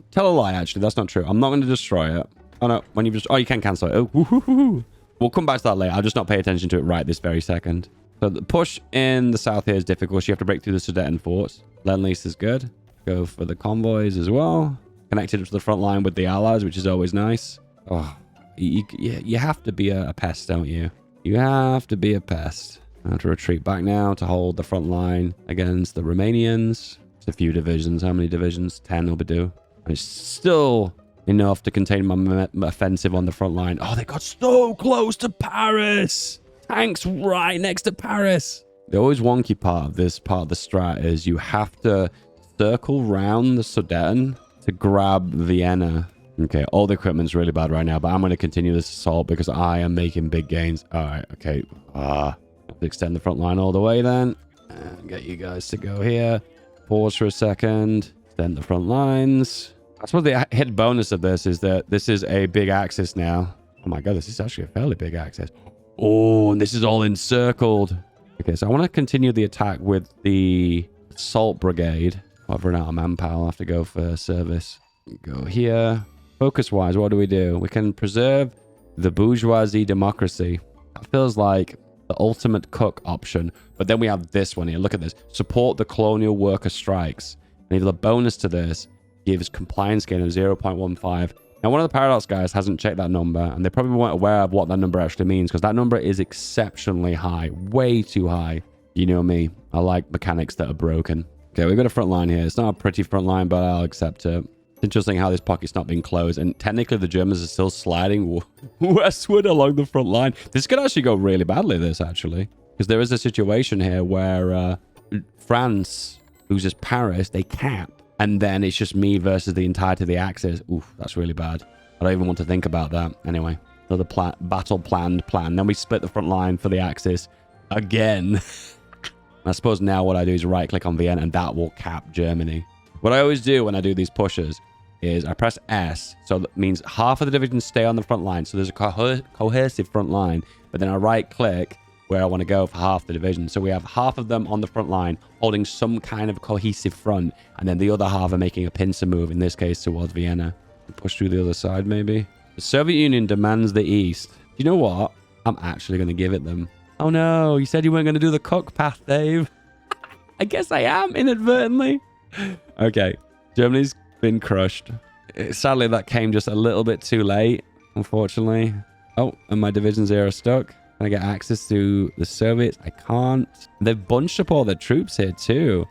tell a lie, actually. That's not true. I'm not going to destroy it. Oh, no. When you've just... Oh, you can cancel it. Oh, woo-hoo-hoo. We'll come back to that later. I'll just not pay attention to it right this very second. So the push in the south here is difficult. So you have to break through the Sudeten forts. Lend-Lease is good. Go for the convoys as well. Connected to the front line with the allies, which is always nice. Oh, you have to be a pest, don't you? You have to be a pest. I have to retreat back now to hold the front line against the Romanians. It's a few divisions. How many divisions? 10 will be due. It's still enough to contain my offensive on the front line. Oh, they got so close to Paris. Tanks right next to Paris. The always wonky part of this part of the strat is you have to circle round the Sudeten to grab Vienna. Okay, all the equipment's really bad right now, but I'm going to continue this assault because I am making big gains. All right, okay. Have to extend the front line all the way then. And get you guys to go here. Pause for a second. Extend the front lines. I suppose the hidden bonus of this is that this is a big axis now. Oh my god, this is actually a fairly big axis. Oh, and this is all encircled. Okay, so I want to continue the attack with the assault brigade. I've run out of manpower. I'll have to go for service. Go here. Focus-wise, what do? We can preserve the bourgeoisie democracy. That feels like the ultimate cook option. But then we have this one here. Look at this. Support the colonial worker strikes. And the bonus to this gives compliance gain of 0.15. Now, one of the Paradox guys hasn't checked that number, and they probably weren't aware of what that number actually means, because that number is exceptionally high. Way too high. You know me. I like mechanics that are broken. Okay, we've got a front line here. It's not a pretty front line, but I'll accept it. Interesting how this pocket's not being closed, and technically the Germans are still sliding westward along the front line. This could actually go really badly, this actually, because there is a situation here where France loses Paris, they cap, and then it's just me versus the entirety of the Axis. Oof, that's really bad. I don't even want to think about that. Anyway, another battle planned plan. Then we split the front line for the Axis again. I suppose now what I do is right click on Vienna, and that will cap Germany. What I always do when I do these pushes is I press S, so that means half of the divisions stay on the front line, so there's a cohesive front line, but then I right click where I want to go for half the division, so we have half of them on the front line holding some kind of cohesive front, and then the other half are making a pincer move, in this case towards Vienna. Push through the other side maybe. The Soviet Union demands the East. You know what? I'm actually going to give it them. Oh no, you said you weren't going to do the cook path, Dave. I guess I am, inadvertently. Okay, Germany's been crushed. Sadly, that came just a little bit too late, unfortunately. Oh, and my divisions here are stuck. Can I get access to the Soviets? I can't. They've bunched up all their troops here too.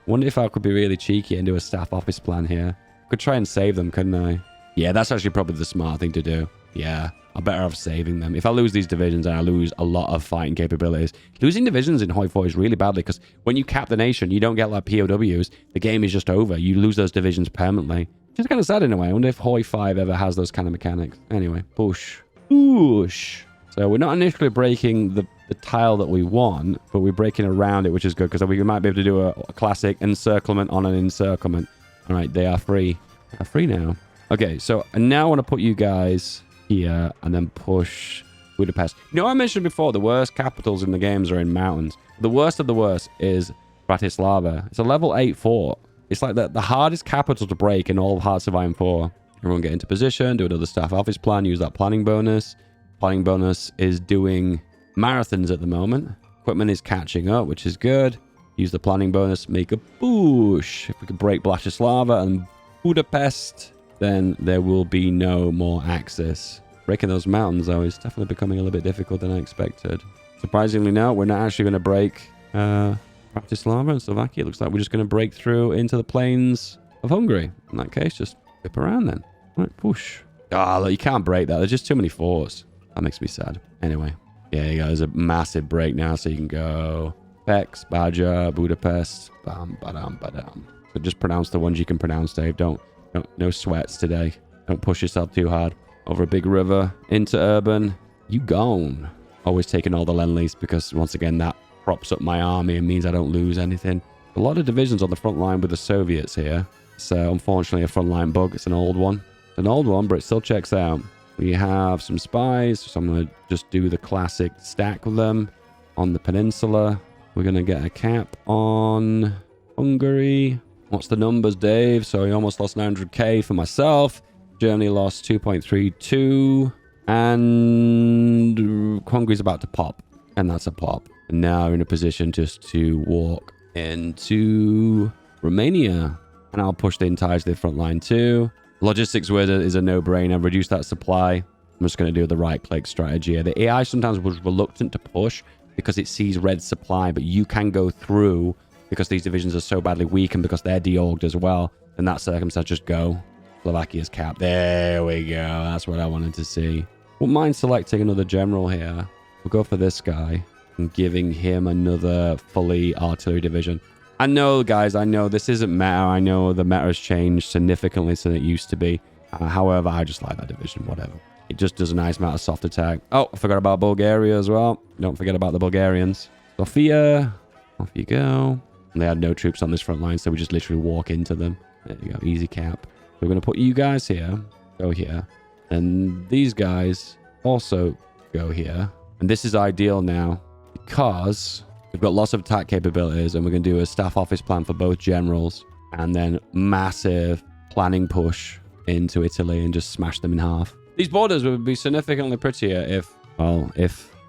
Wonder if I could be really cheeky and do a staff office plan here. Could try and save them, couldn't I? Yeah, that's actually probably the smart thing to do. Yeah, I'm better off saving them. If I lose these divisions, and I lose a lot of fighting capabilities. Losing divisions in Hoi 4 is really badly, because when you cap the nation, you don't get like POWs. The game is just over. You lose those divisions permanently. Which is kind of sad in a way. I wonder if Hoi 5 ever has those kind of mechanics. Anyway, push. Push. So we're not initially breaking the the tile that we want, but we're breaking around it, which is good because we might be able to do a classic encirclement on an encirclement. All right, they are free. They are free now. Okay, so I now want to put you guys here and then push Budapest. You know, I mentioned before the worst capitals in the games are in mountains. The worst of the worst is Bratislava. It's a level 8 fort. It's like the hardest capital to break in all of Hearts of Iron 4. Everyone get into position, do another staff office plan, use that planning bonus. Planning bonus is doing marathons at the moment. Equipment is catching up, which is good. Use the planning bonus, make a push. If we can break Bratislava and Budapest, then there will be no more access. Breaking those mountains, though, is definitely becoming a little bit difficult than I expected. Surprisingly, no, we're not actually going to break Bratislava and Slovakia. It looks like we're just going to break through into the plains of Hungary. In that case, just whip around then. Right, push. Ah, look, you can't break that. There's just too many forts. That makes me sad. Anyway, yeah, you go. There's a massive break now, so you can go Pex, Baja, Budapest, bam, badam, badam. So just pronounce the ones you can pronounce, Dave. No sweats today. Don't push yourself too hard. Over a big river, into urban. You gone. Always taking all the Lend-Lease because, once again, that props up my army and means I don't lose anything. A lot of divisions on the front line with the Soviets here. So, unfortunately, a frontline bug. It's an old one. It's an old one, but it still checks out. We have some spies, so I'm going to just do the classic stack with them on the peninsula. We're going to get a cap on Hungary. What's the numbers, Dave? So, I almost lost 900k for myself. Germany lost 2.32. And Hungary's about to pop. And that's a pop. And now we're in a position just to walk into Romania. And I'll push the entire to the front line too. Logistics wizard is a no-brainer. Reduce that supply. I'm just going to do the right-click strategy here. The AI sometimes was reluctant to push because it sees red supply, but you can go through because these divisions are so badly weak and because they're deorged as well. In that circumstance, just go. Slovakia's cap. There we go. That's what I wanted to see. Wouldn't mind selecting another general here. We'll go for this guy and giving him another fully artillery division. I know, guys, I know this isn't meta. I know the meta has changed significantly than it used to be. However, I just like that division, whatever. It just does a nice amount of soft attack. Oh, I forgot about Bulgaria as well. Don't forget about the Bulgarians. Sofia, off you go. And they had no troops on this front line, so we just literally walk into them. There you go, easy cap. We're going to put you guys here, go here. And these guys also go here. And this is ideal now because we've got lots of attack capabilities and we're going to do a staff office plan for both generals and then massive planning push into Italy and just smash them in half. These borders would be significantly prettier if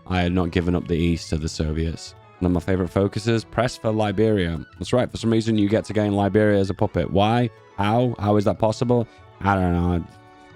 I had not given up the east to the Soviets. One of my favorite focuses, press for Liberia. That's right. For some reason, you get to gain Liberia as a puppet. Why? How? How is that possible? I don't know. I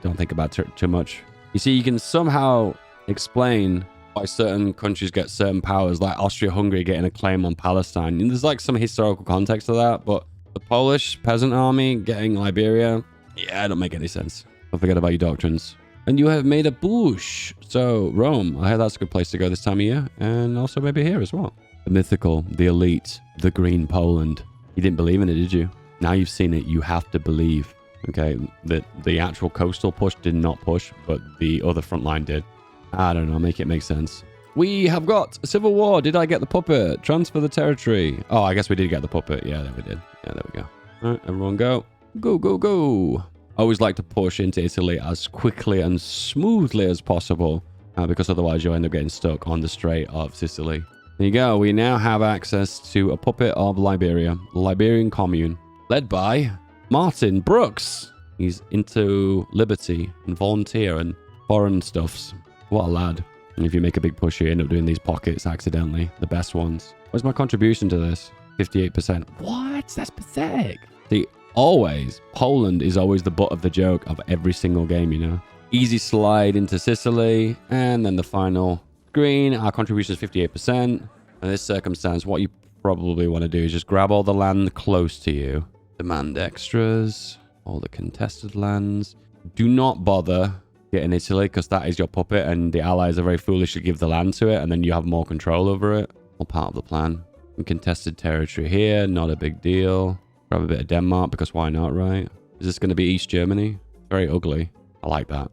don't think about it too much. You see, you can somehow explain why certain countries get certain powers, like Austria-Hungary getting a claim on Palestine. And there's like some historical context to that, but the Polish peasant army getting Liberia, yeah, it don't make any sense. Don't forget about your doctrines. And you have made a push. So, Rome, I heard that's a good place to go this time of year. And also maybe here as well. The mythical, the elite, the green Poland. You didn't believe in it, did you? Now you've seen it, you have to believe. Okay, that the actual coastal push did not push, but the other front line did. I don't know, make it make sense. We have got a civil war. Did I get the puppet? Transfer the territory. Oh, I guess we did get the puppet. Yeah, there we did. Yeah, there we go. All right, everyone go. Go, go, go. I always like to push into Italy as quickly and smoothly as possible because otherwise you'll end up getting stuck on the Strait of Sicily. There you go. We now have access to a puppet of Liberia, the Liberian commune, led by Martin Brooks. He's into liberty and volunteer and foreign stuffs. What a lad. And if you make a big push, you end up doing these pockets accidentally. The best ones. What's my contribution to this? 58%. What? That's pathetic. See, always, Poland is always the butt of the joke of every single game, you know. Easy slide into Sicily. And then the final screen. Our contribution is 58%. In this circumstance, what you probably want to do is just grab all the land close to you. Demand extras. All the contested lands. Do not bother getting Italy because that is your puppet and the allies are very foolish to give the land to it and then you have more control over it. All part of the plan. And contested territory here. Not a big deal. Grab a bit of Denmark because why not, right? Is this going to be East Germany? Very ugly. I like that.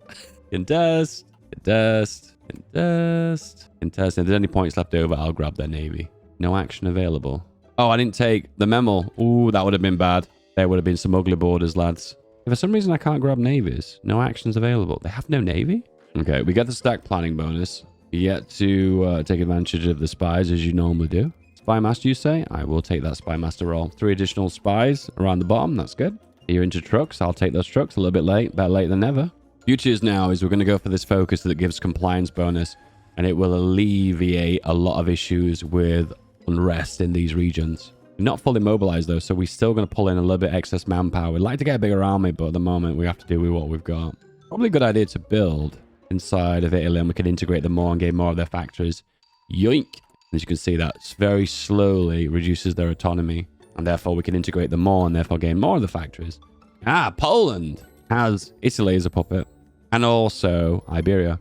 Contest. Contest. Contest. Contest. If there's any points left over, I'll grab their navy. No action available. Oh, I didn't take the memo. Ooh, that would have been bad. There would have been some ugly borders, lads. If for some reason I can't grab navies, no actions available. They have no navy? Okay, we get the stack planning bonus. You get to take advantage of the spies as you normally do. Spy master, you say? I will take that spy master role. 3 additional spies around the bottom. That's good. You're into trucks. I'll take those trucks. A little bit late. Better late than never. Future is now is we're going to go for this focus that gives compliance bonus, and it will alleviate a lot of issues with unrest in these regions. We're not fully mobilized though, so we're still going to pull in a little bit excess manpower. We'd like to get a bigger army, but at the moment we have to do with what we've got. Probably a good idea to build inside of Italy, and we can integrate them more and gain more of their factories. Yoink! As you can see, that very slowly reduces their autonomy, and therefore we can integrate them more and therefore gain more of the factories. Ah, Poland has Italy as a puppet, and also Iberia.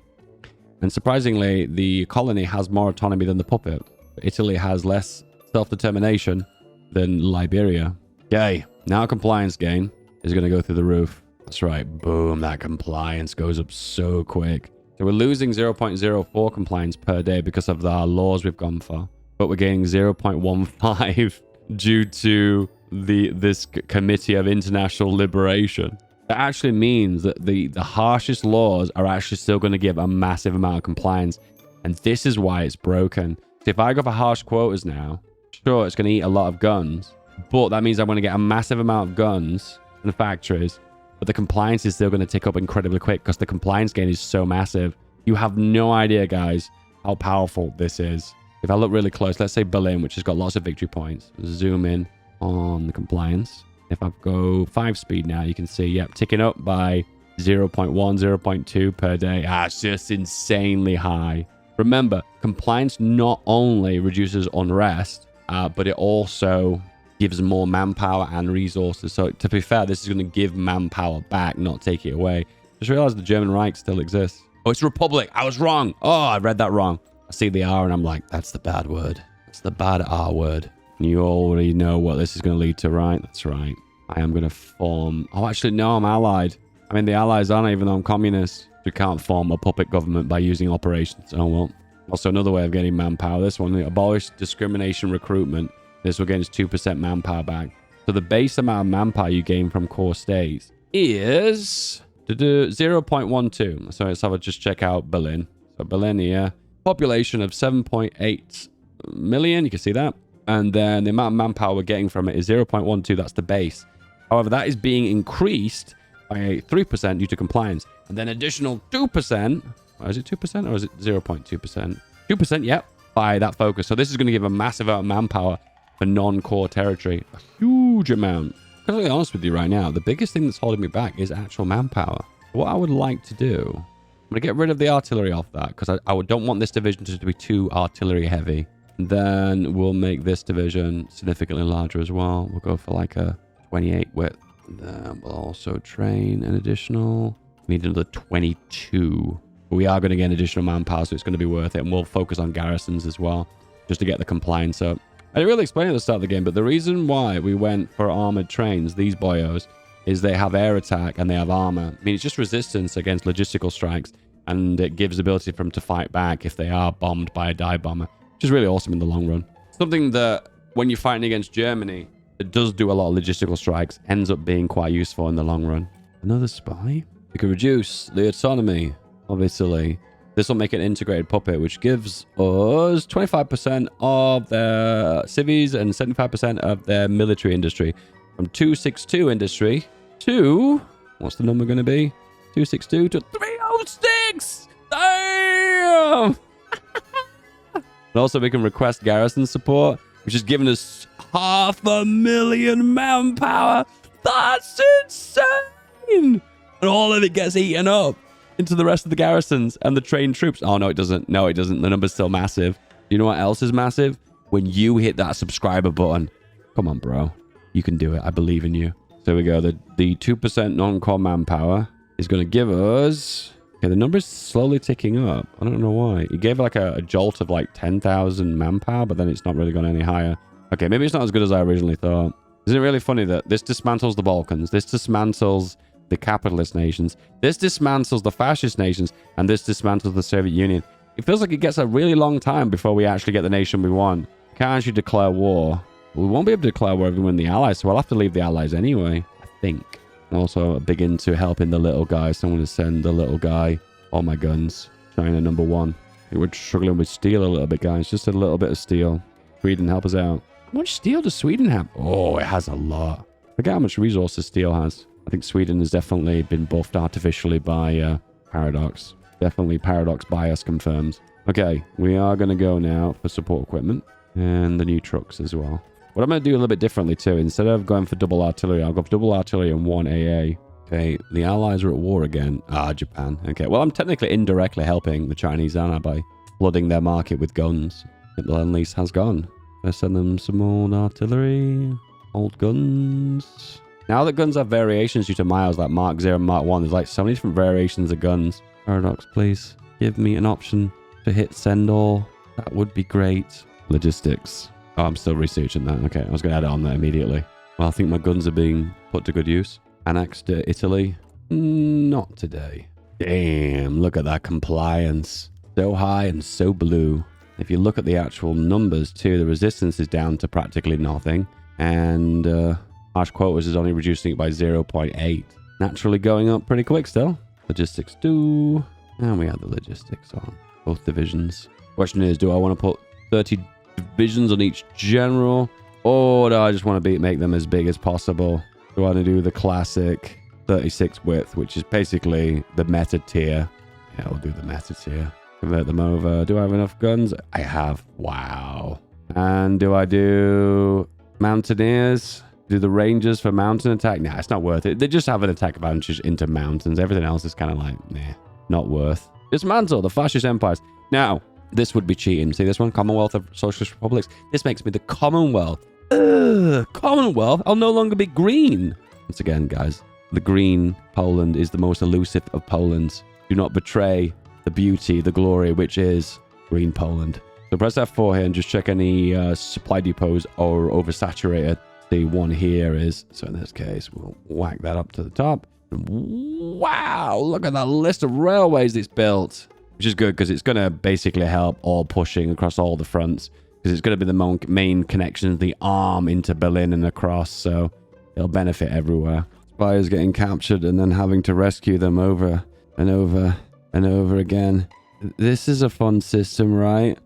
And surprisingly, the colony has more autonomy than the puppet. Italy has less self-determination than Liberia. Okay, now compliance gain is going to go through the roof. That's right. Boom, that compliance goes up so quick. So we're losing 0.04 compliance per day because of our laws we've gone for. But we're gaining 0.15 due to this Committee of International Liberation. That actually means that the harshest laws are actually still going to give a massive amount of compliance. And this is why it's broken. So if I go for harsh quotas now, sure, it's going to eat a lot of guns. But that means I'm going to get a massive amount of guns and factories. But the compliance is still going to tick up incredibly quick because the compliance gain is so massive. You have no idea, guys, how powerful this is. If I look really close, let's say Berlin, which has got lots of victory points. Zoom in on the compliance. If I go 5 speed now, you can see, yep, ticking up by 0.1, 0.2 per day. Ah, it's just insanely high. Remember, compliance not only reduces unrest, but it also gives more manpower and resources. So to be fair, this is going to give manpower back, not take it away. Just realized the German Reich still exists. Oh, it's Republic. I was wrong. Oh, I read that wrong. I see the R and I'm like, that's the bad word. That's the bad R word. And you already know what this is going to lead to, right? That's right. I am going to form... Oh, actually, no, I'm allied. I mean, the allies aren't, even though I'm communist. We can't form a puppet government by using operations. Oh, well. Also, another way of getting manpower. This one, abolish discrimination recruitment. This will gain us 2% manpower back. So the base amount of manpower you gain from core states is 0.12. So let's have a just check out Berlin. So Berlin here. Population of 7.8 million. You can see that. And then the amount of manpower we're getting from it is 0.12. That's the base. However, that is being increased by 3% due to compliance. And then additional 2%. Or is it 2% or is it 0.2%? 2%, yep, by that focus. So this is going to give a massive amount of manpower for non-core territory. A huge amount. I'm going to be honest with you right now. The biggest thing that's holding me back is actual manpower. What I would like to do, I'm going to get rid of the artillery off that because I don't want this division to be too artillery heavy. And then we'll make this division significantly larger as well. We'll go for like a 28 width. And then we'll also train an additional... We need another 22. But we are going to get additional manpower, so it's going to be worth it. And we'll focus on garrisons as well, just to get the compliance up. I didn't really explain at the start of the game, but the reason why we went for armored trains, these boyos, is they have air attack and they have armor. I mean, it's just resistance against logistical strikes, and it gives the ability for them to fight back if they are bombed by a dive bomber, which is really awesome in the long run. Something that, when you're fighting against Germany, it does do a lot of logistical strikes, ends up being quite useful in the long run. Another spy? We can reduce the autonomy of Italy. This will make an integrated puppet, which gives us 25% of their civies and 75% of their military industry. From 262 industry to... What's the number going to be? 262 to 306! Damn! And also we can request garrison support, which has given us 500,000 manpower. That's insane! And all of it gets eaten up into the rest of the garrisons and the trained troops. Oh, no, it doesn't. No, it doesn't. The number's still massive. You know what else is massive? When you hit that subscriber button. Come on, bro. You can do it. I believe in you. So here we go. The 2% non-core manpower is going to give us... Okay, the number's slowly ticking up. I don't know why. It gave like a jolt of like 10,000 manpower, but then it's not really gone any higher. Okay, maybe it's not as good as I originally thought. Isn't it really funny that this dismantles the Balkans, this dismantles the capitalist nations, this dismantles the fascist nations, and this dismantles the Soviet Union, It feels like it gets a really long time before we actually get the nation we want. Can't actually declare war. We won't be able to declare war if we win the Allies, so we'll have to leave the Allies anyway, I think. Also, big into helping the little guy, so I'm going to send the little guy all my guns. China number 1. We're struggling with steel a little bit, guys. Just a little bit of steel. Sweden, help us out. How much steel does Sweden have? Oh, it has a lot. Look at how much resources steel has. I think Sweden has definitely been buffed artificially by Paradox. Definitely Paradox bias confirmed. Okay, we are going to go now for support equipment and the new trucks as well. What I'm going to do a little bit differently too. Instead of going for double artillery, I'll go for double artillery and 1 AA. Okay, the Allies are at war again. Japan. Okay, well, I'm technically indirectly helping the Chinese, aren't I, by flooding their market with guns. The Lend-Lease has gone. Let's send them some old artillery. Old guns. Now that guns have variations due to miles, like Mark 0 and Mark 1, there's like so many different variations of guns. Paradox, please give me an option to hit send all. That would be great. Logistics. Oh, I'm still researching that. Okay, I was going to add it on there immediately. Well, I think my guns are being put to good use. Annexed Italy? Not today. Damn, look at that compliance. So high and so blue. If you look at the actual numbers too, the resistance is down to practically nothing. And harsh quotas is only reducing it by 0.8. Naturally going up pretty quick still. Logistics do. And we have the logistics on both divisions. Question is, do I want to put 30 divisions on each general? Or do I just want to make them as big as possible? Do I want to do the classic 36 width, which is basically the meta tier? Yeah, we'll do the meta tier. Convert them over. Do I have enough guns? I have. Wow. And do I do mountaineers? Do the rangers for mountain attack? Nah, it's not worth it. They just have an attack advantage into mountains. Everything else is kind of like, nah, not worth. Dismantle the fascist empires. Now, this would be cheating. See this one? Commonwealth of Socialist Republics. This makes me the Commonwealth. Commonwealth? I'll no longer be green. Once again, guys, the green Poland is the most elusive of Polands. Do not betray the beauty, the glory, which is green Poland. So press F4 here and just check any supply depots are oversaturated. The one here is, so in this case, we'll whack that up to the top. Wow, look at that list of railways it's built. Which is good because it's going to basically help all pushing across all the fronts. Because it's going to be the main connection, the arm into Berlin and across. So it'll benefit everywhere. Spies getting captured and then having to rescue them over and over and over again. This is a fun system, right?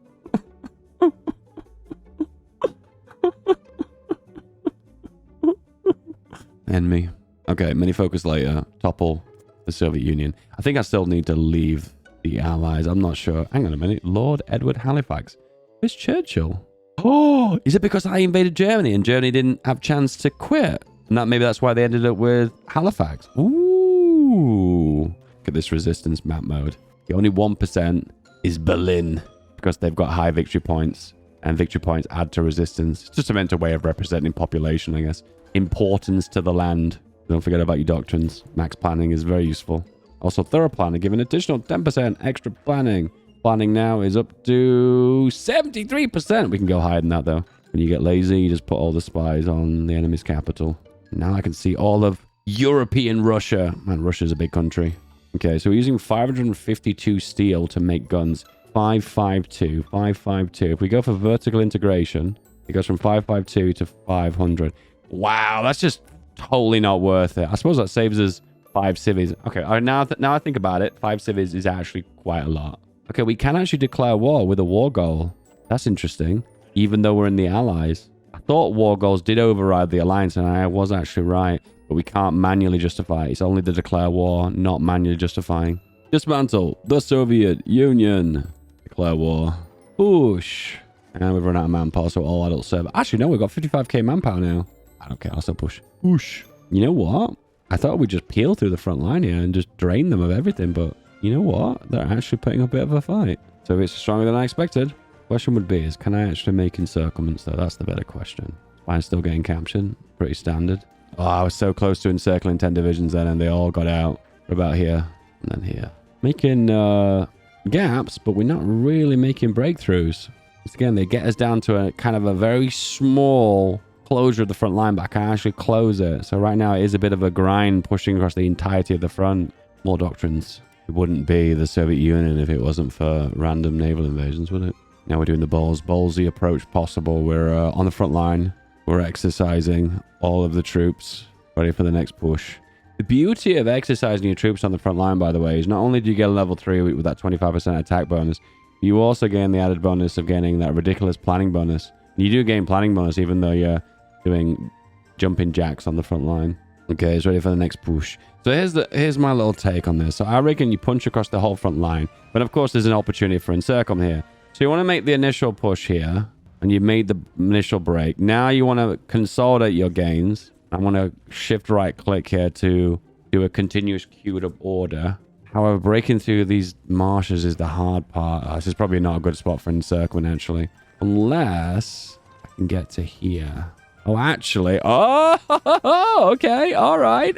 Enemy. Okay, mini focus later. Topple the Soviet Union. I think I still need to leave the Allies. I'm not sure. Hang on a minute. Lord Edward Halifax. Where's Churchill? Oh, is it because I invaded Germany and Germany didn't have chance to quit? And maybe that's why they ended up with Halifax. Ooh. Look at this resistance map mode. The only 1% is Berlin because they've got high victory points. And victory points add to resistance. It's just a mental way of representing population, I guess. Importance to the land. Don't forget about your doctrines. Max planning is very useful. Also, thorough planning, give an additional 10% extra planning. Planning now is up to 73%. We can go higher than that, though. When you get lazy, you just put all the spies on the enemy's capital. Now I can see all of European Russia. Man, Russia's a big country. Okay, so we're using 552 steel to make guns. 552, 552. If we go for vertical integration, it goes from 552 to 500. Wow, that's just totally not worth it. I suppose that saves us 5 civies. Okay, now I think about it, 5 civies is actually quite a lot. Okay, we can actually declare war with a war goal. That's interesting, even though we're in the Allies. I thought war goals did override the alliance, and I was actually right. But we can't manually justify it. It's only the declare war, not manually justifying. Dismantle the Soviet Union. Declare war. Push. And we've run out of manpower, so all adult server. Actually, no, we've got 55k manpower now. I don't care, I'll still push. Push. You know what? I thought we'd just peel through the front line here and just drain them of everything, but you know what? They're actually putting up a bit of a fight. So it's stronger than I expected. Question would be, can I actually make encirclements though? That's the better question. I'm still getting captured. Pretty standard. Oh, I was so close to encircling 10 divisions then, and they all got out. What about here? And then here. Making gaps, but we're not really making breakthroughs. Because again, they get us down to a kind of a very small closure of the front line, but I can actually close it. So right now it is a bit of a grind pushing across the entirety of the front. More doctrines. It wouldn't be the Soviet Union if it wasn't for random naval invasions, would it? Now we're doing the ballsy approach possible. We're on the front line. We're exercising all of the troops, ready for the next push. The beauty of exercising your troops on the front line, by the way, is not only do you get a level 3 with that 25% attack bonus, you also gain the added bonus of getting that ridiculous planning bonus. You do gain planning bonus even though you're doing jumping jacks on the front line. Okay, it's ready for the next push. So here's my little take on this. So I reckon you punch across the whole front line. But of course, there's an opportunity for encirclement here. So you want to make the initial push here. And you made the initial break. Now you want to consolidate your gains. I want to shift right click here to do a continuous queued up order. However, breaking through these marshes is the hard part. This is probably not a good spot for encirclement, actually. Unless I can get to here. Oh, actually. Oh, okay. All right.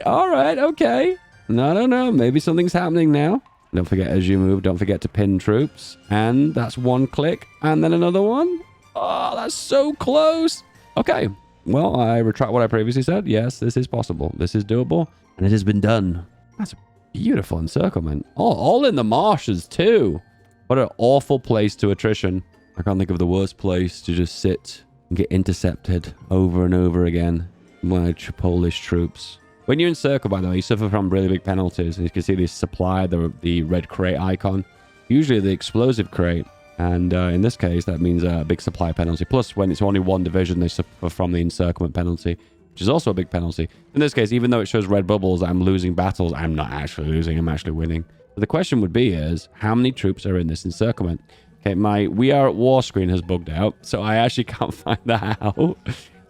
Okay. No. Maybe something's happening now. Don't forget, as you move, don't forget to pin troops. And that's one click. And then another one. Oh, that's so close. Okay. Well, I retract what I previously said. Yes, this is possible. This is doable. And it has been done. That's a beautiful encirclement. Oh, all in the marshes, too. What an awful place to attrition. I can't think of the worst place to just sit and get intercepted over and over again by Polish troops. When you encircle, by the way, you suffer from really big penalties. And you can see this supply, the red crate icon. Usually the explosive crate. And in this case, that means a big supply penalty. Plus, when it's only one division, they suffer from the encirclement penalty, which is also a big penalty. In this case, even though it shows red bubbles, I'm losing battles. I'm not actually losing. I'm actually winning. But the question would be is, how many troops are in this encirclement? Okay, my We Are at War screen has bugged out, so I actually can't find that out.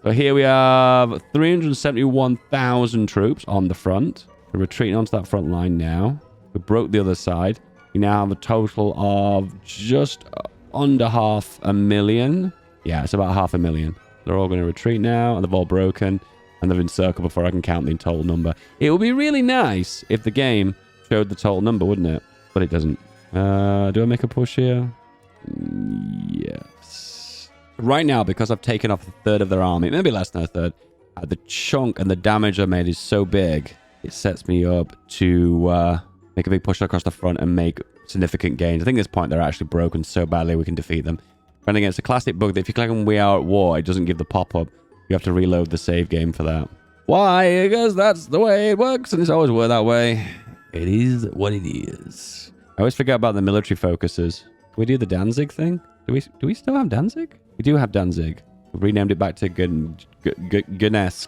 So here we have 371,000 troops on the front. We're retreating onto that front line now. We broke the other side. We now have a total of just under 500,000. Yeah, it's about 500,000. They're all going to retreat now, and they've all broken, and they've encircled before I can count the total number. It would be really nice if the game showed the total number, wouldn't it? But it doesn't. Do I make a push here? Yes. Right now, because I've taken off a third of their army, maybe less than a third, the chunk and the damage I made is so big, it sets me up to make a big push across the front and make significant gains. I think at this point they're actually broken so badly we can defeat them. And again, it's a classic bug that if you click on We Are at War, it doesn't give the pop-up. You have to reload the save game for that. Why? Because that's the way it works, and it's always worked that way. It is what it is. I always forget about the military focuses. Can we do the Danzig thing? Do we still have Danzig? We do have Danzig. We've renamed it back to Gunesk.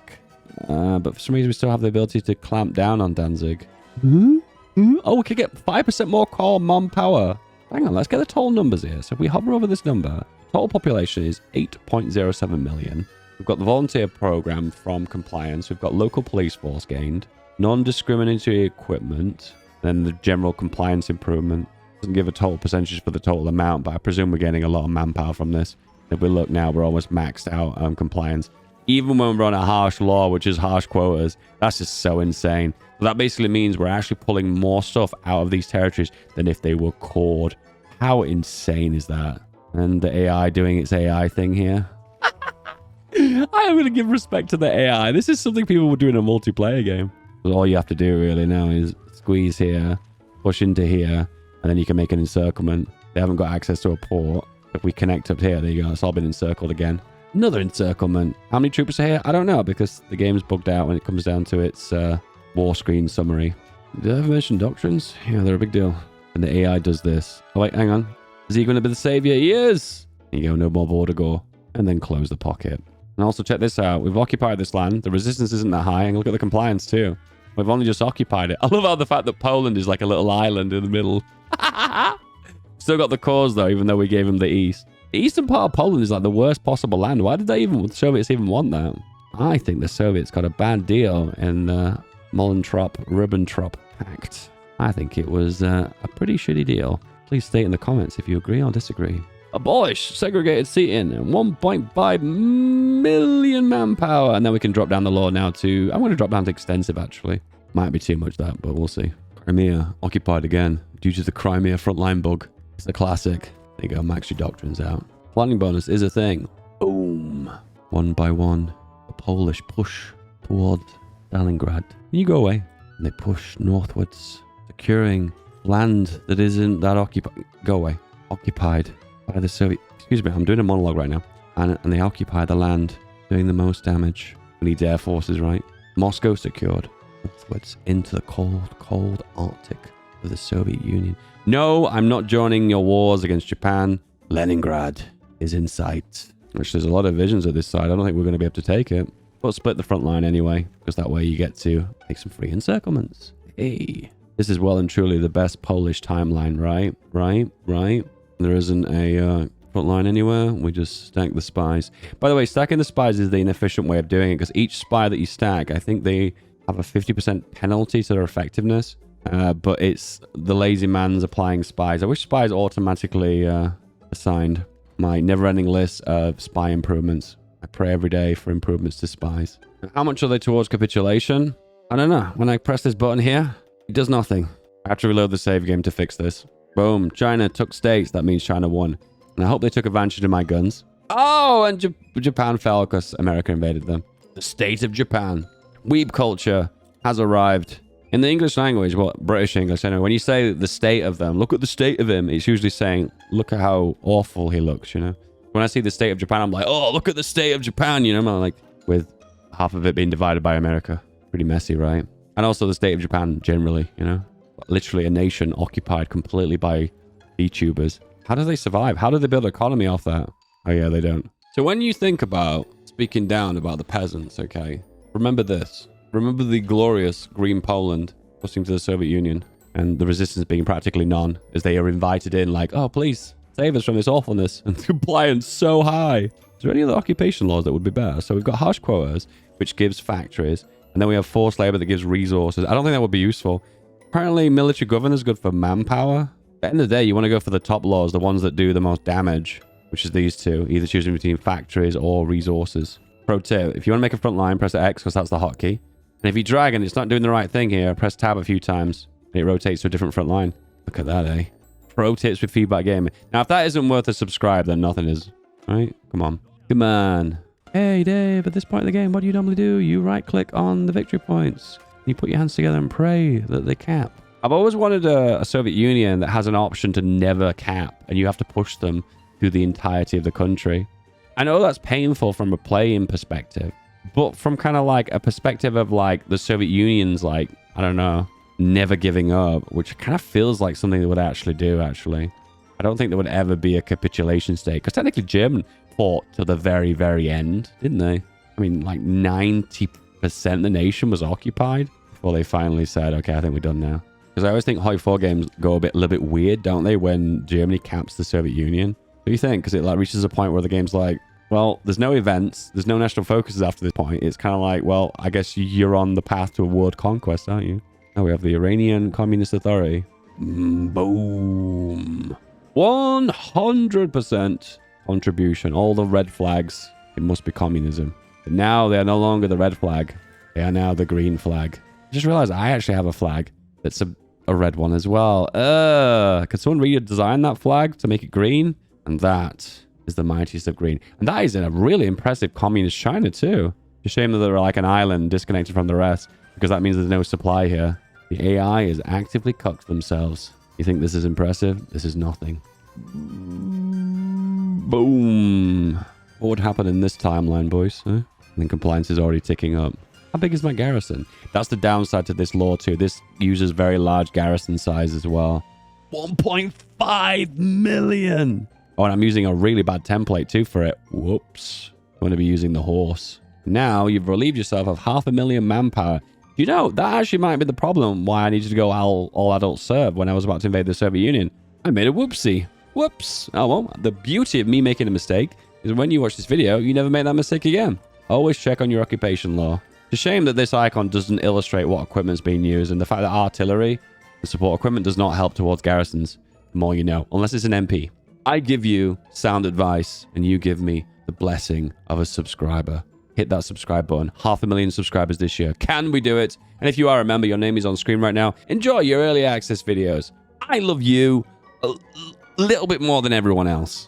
But for some reason we still have the ability to clamp down on Danzig. Oh, we could get 5% more core manpower. Hang on, let's get the total numbers here. So if we hover over this number, total population is 8.07 million. We've got the volunteer program from compliance. We've got local police force gained, non-discriminatory equipment, then the general compliance improvement. Doesn't give a total percentage for the total amount, but I presume we're getting a lot of manpower from this. If we look now, we're almost maxed out on compliance. Even when we're on a harsh law, which is harsh quotas, that's just so insane. So that basically means we're actually pulling more stuff out of these territories than if they were cored. How insane is that? And the AI doing its AI thing here. I am going to give respect to the AI. This is something people would do in a multiplayer game. All you have to do really now is squeeze here, push into here, and then you can make an encirclement. They haven't got access to a port. If we connect up here, there you go. It's all been encircled again. Another encirclement. How many troopers are here? I don't know, because the game's bugged out when it comes down to its war screen summary. Did I ever mention doctrines? Yeah, they're a big deal. And the AI does this. Oh, wait, hang on. Is he going to be the savior? He is! There you go, no more border gore. And then close the pocket. And also check this out. We've occupied this land. The resistance isn't that high. And look at the compliance too. We've only just occupied it. I love how the fact that Poland is like a little island in the middle. Still got the cause though, even though we gave them the east. The eastern part of Poland is like the worst possible land. Why did the Soviets even want that? I think the Soviets got a bad deal in Molotov-Ribbentrop Pact. I think it was a pretty shitty deal. Please state in the comments if you agree or disagree. Abolish segregated seating and 1.5 million manpower. And then we can drop down the law now to... I'm going to drop down to extensive, actually. Might be too much that, but we'll see. Crimea occupied again due to the Crimea frontline bug. It's the classic. There you go, max your doctrines out. Planning bonus is a thing. Boom. One by one, the Polish push toward Stalingrad. You go away. And they push northwards, securing land that isn't that occupied. Go away. Occupied by the Soviet. Excuse me, I'm doing a monologue right now. And they occupy the land, doing the most damage. We need air forces, right? Moscow secured. Northwards into the cold, cold Arctic of the Soviet Union. No, I'm not joining your wars against Japan. Leningrad is in sight. Which there's a lot of visions at this side. I don't think we're going to be able to take it. But split the front line anyway, because that way you get to make some free encirclements. Hey, this is well and truly the best Polish timeline, right? Right. There isn't a front line anywhere. We just stack the spies. By the way, stacking the spies is the inefficient way of doing it, because each spy that you stack, I think they have a 50% penalty to their effectiveness. But it's the lazy man's applying spies. I wish spies automatically assigned my never-ending list of spy improvements. I pray every day for improvements to spies. How much are they towards capitulation? I don't know. When I press this button here, it does nothing. I have to reload the save game to fix this. Boom. China took states. That means China won. And I hope they took advantage of my guns. Oh, and Japan fell because America invaded them. The state of Japan. Weeb culture has arrived. In the English language, well, British English, anyway, when you say the state of them, look at the state of him, it's usually saying, look at how awful he looks, you know? When I see the state of Japan, I'm like, oh, look at the state of Japan, you know? I'm like, with half of it being divided by America. Pretty messy, right? And also the state of Japan generally, you know? Literally a nation occupied completely by VTubers. How do they survive? How do they build an economy off that? Oh yeah, they don't. So when you think about speaking down about the peasants, okay, remember this. Remember the glorious Green Poland pushing to the Soviet Union and the resistance being practically none as they are invited in like, oh, please save us from this awfulness, and compliance so high. Is there any other occupation laws that would be better? So we've got harsh quotas, which gives factories, and then we have forced labor that gives resources. I don't think that would be useful. Apparently military governor is good for manpower. At the end of the day, you want to go for the top laws, the ones that do the most damage, which is these two, either choosing between factories or resources. Pro tip, if you want to make a front line, press X because that's the hotkey. And if you drag and it's not doing the right thing here, press tab a few times and it rotates to a different front line. Look at that, eh? Pro tips with feedback gaming. Now, if that isn't worth a subscribe, then nothing is. Right? Come on. Come on. Hey, Dave, at this point in the game, what do you normally do? You right-click on the victory points. You put your hands together and pray that they cap. I've always wanted a Soviet Union that has an option to never cap, and you have to push them through the entirety of the country. I know that's painful from a playing perspective, but from kind of like a perspective of like the Soviet Union's like, I don't know, never giving up, which kind of feels like something they would actually do, actually. I don't think there would ever be a capitulation state, because technically Germany fought to the very, very end, didn't they? I mean, like 90% of the nation was occupied before they finally said, okay, I think we're done now. Because I always think Hoi 4 games go a little bit weird, don't they, when Germany caps the Soviet Union? What do you think? Because it like reaches a point where the game's like, well, there's no events, there's no national focuses after this point. It's kind of like, well, I guess you're on the path to a world conquest, aren't you? Now we have the Iranian Communist Authority. Boom. 100% contribution. All the red flags. It must be communism. But now they are no longer the red flag. They are now the green flag. I just realized I actually have a flag that's a red one as well. Could someone redesign that flag to make it green? And that is the mightiest of green. And that is in a really impressive communist China too. It's a shame that they're like an island disconnected from the rest, because that means there's no supply here. The AI is actively cucked themselves. You think this is impressive? This is nothing. Boom. What would happen in this timeline, boys? Huh? I think compliance is already ticking up. How big is my garrison? That's the downside to this law too. This uses very large garrison size as well. 1.5 million. Oh, and I'm using a really bad template too for it. Whoops. I'm going to be using the horse. Now you've relieved yourself of 500,000 manpower. You know, that actually might be the problem why I needed to go all adult serve when I was about to invade the Soviet Union. I made a whoopsie. Whoops. Oh, well, the beauty of me making a mistake is when you watch this video, you never make that mistake again. Always check on your occupation law. It's a shame that this icon doesn't illustrate what equipment's being used, and the fact that artillery and support equipment does not help towards garrisons. The more you know, unless it's an MP. I give you sound advice, and you give me the blessing of a subscriber. Hit that subscribe button. 500,000 subscribers this year. Can we do it? And if you are, remember, your name is on screen right now. Enjoy your early access videos. I love you a little bit more than everyone else.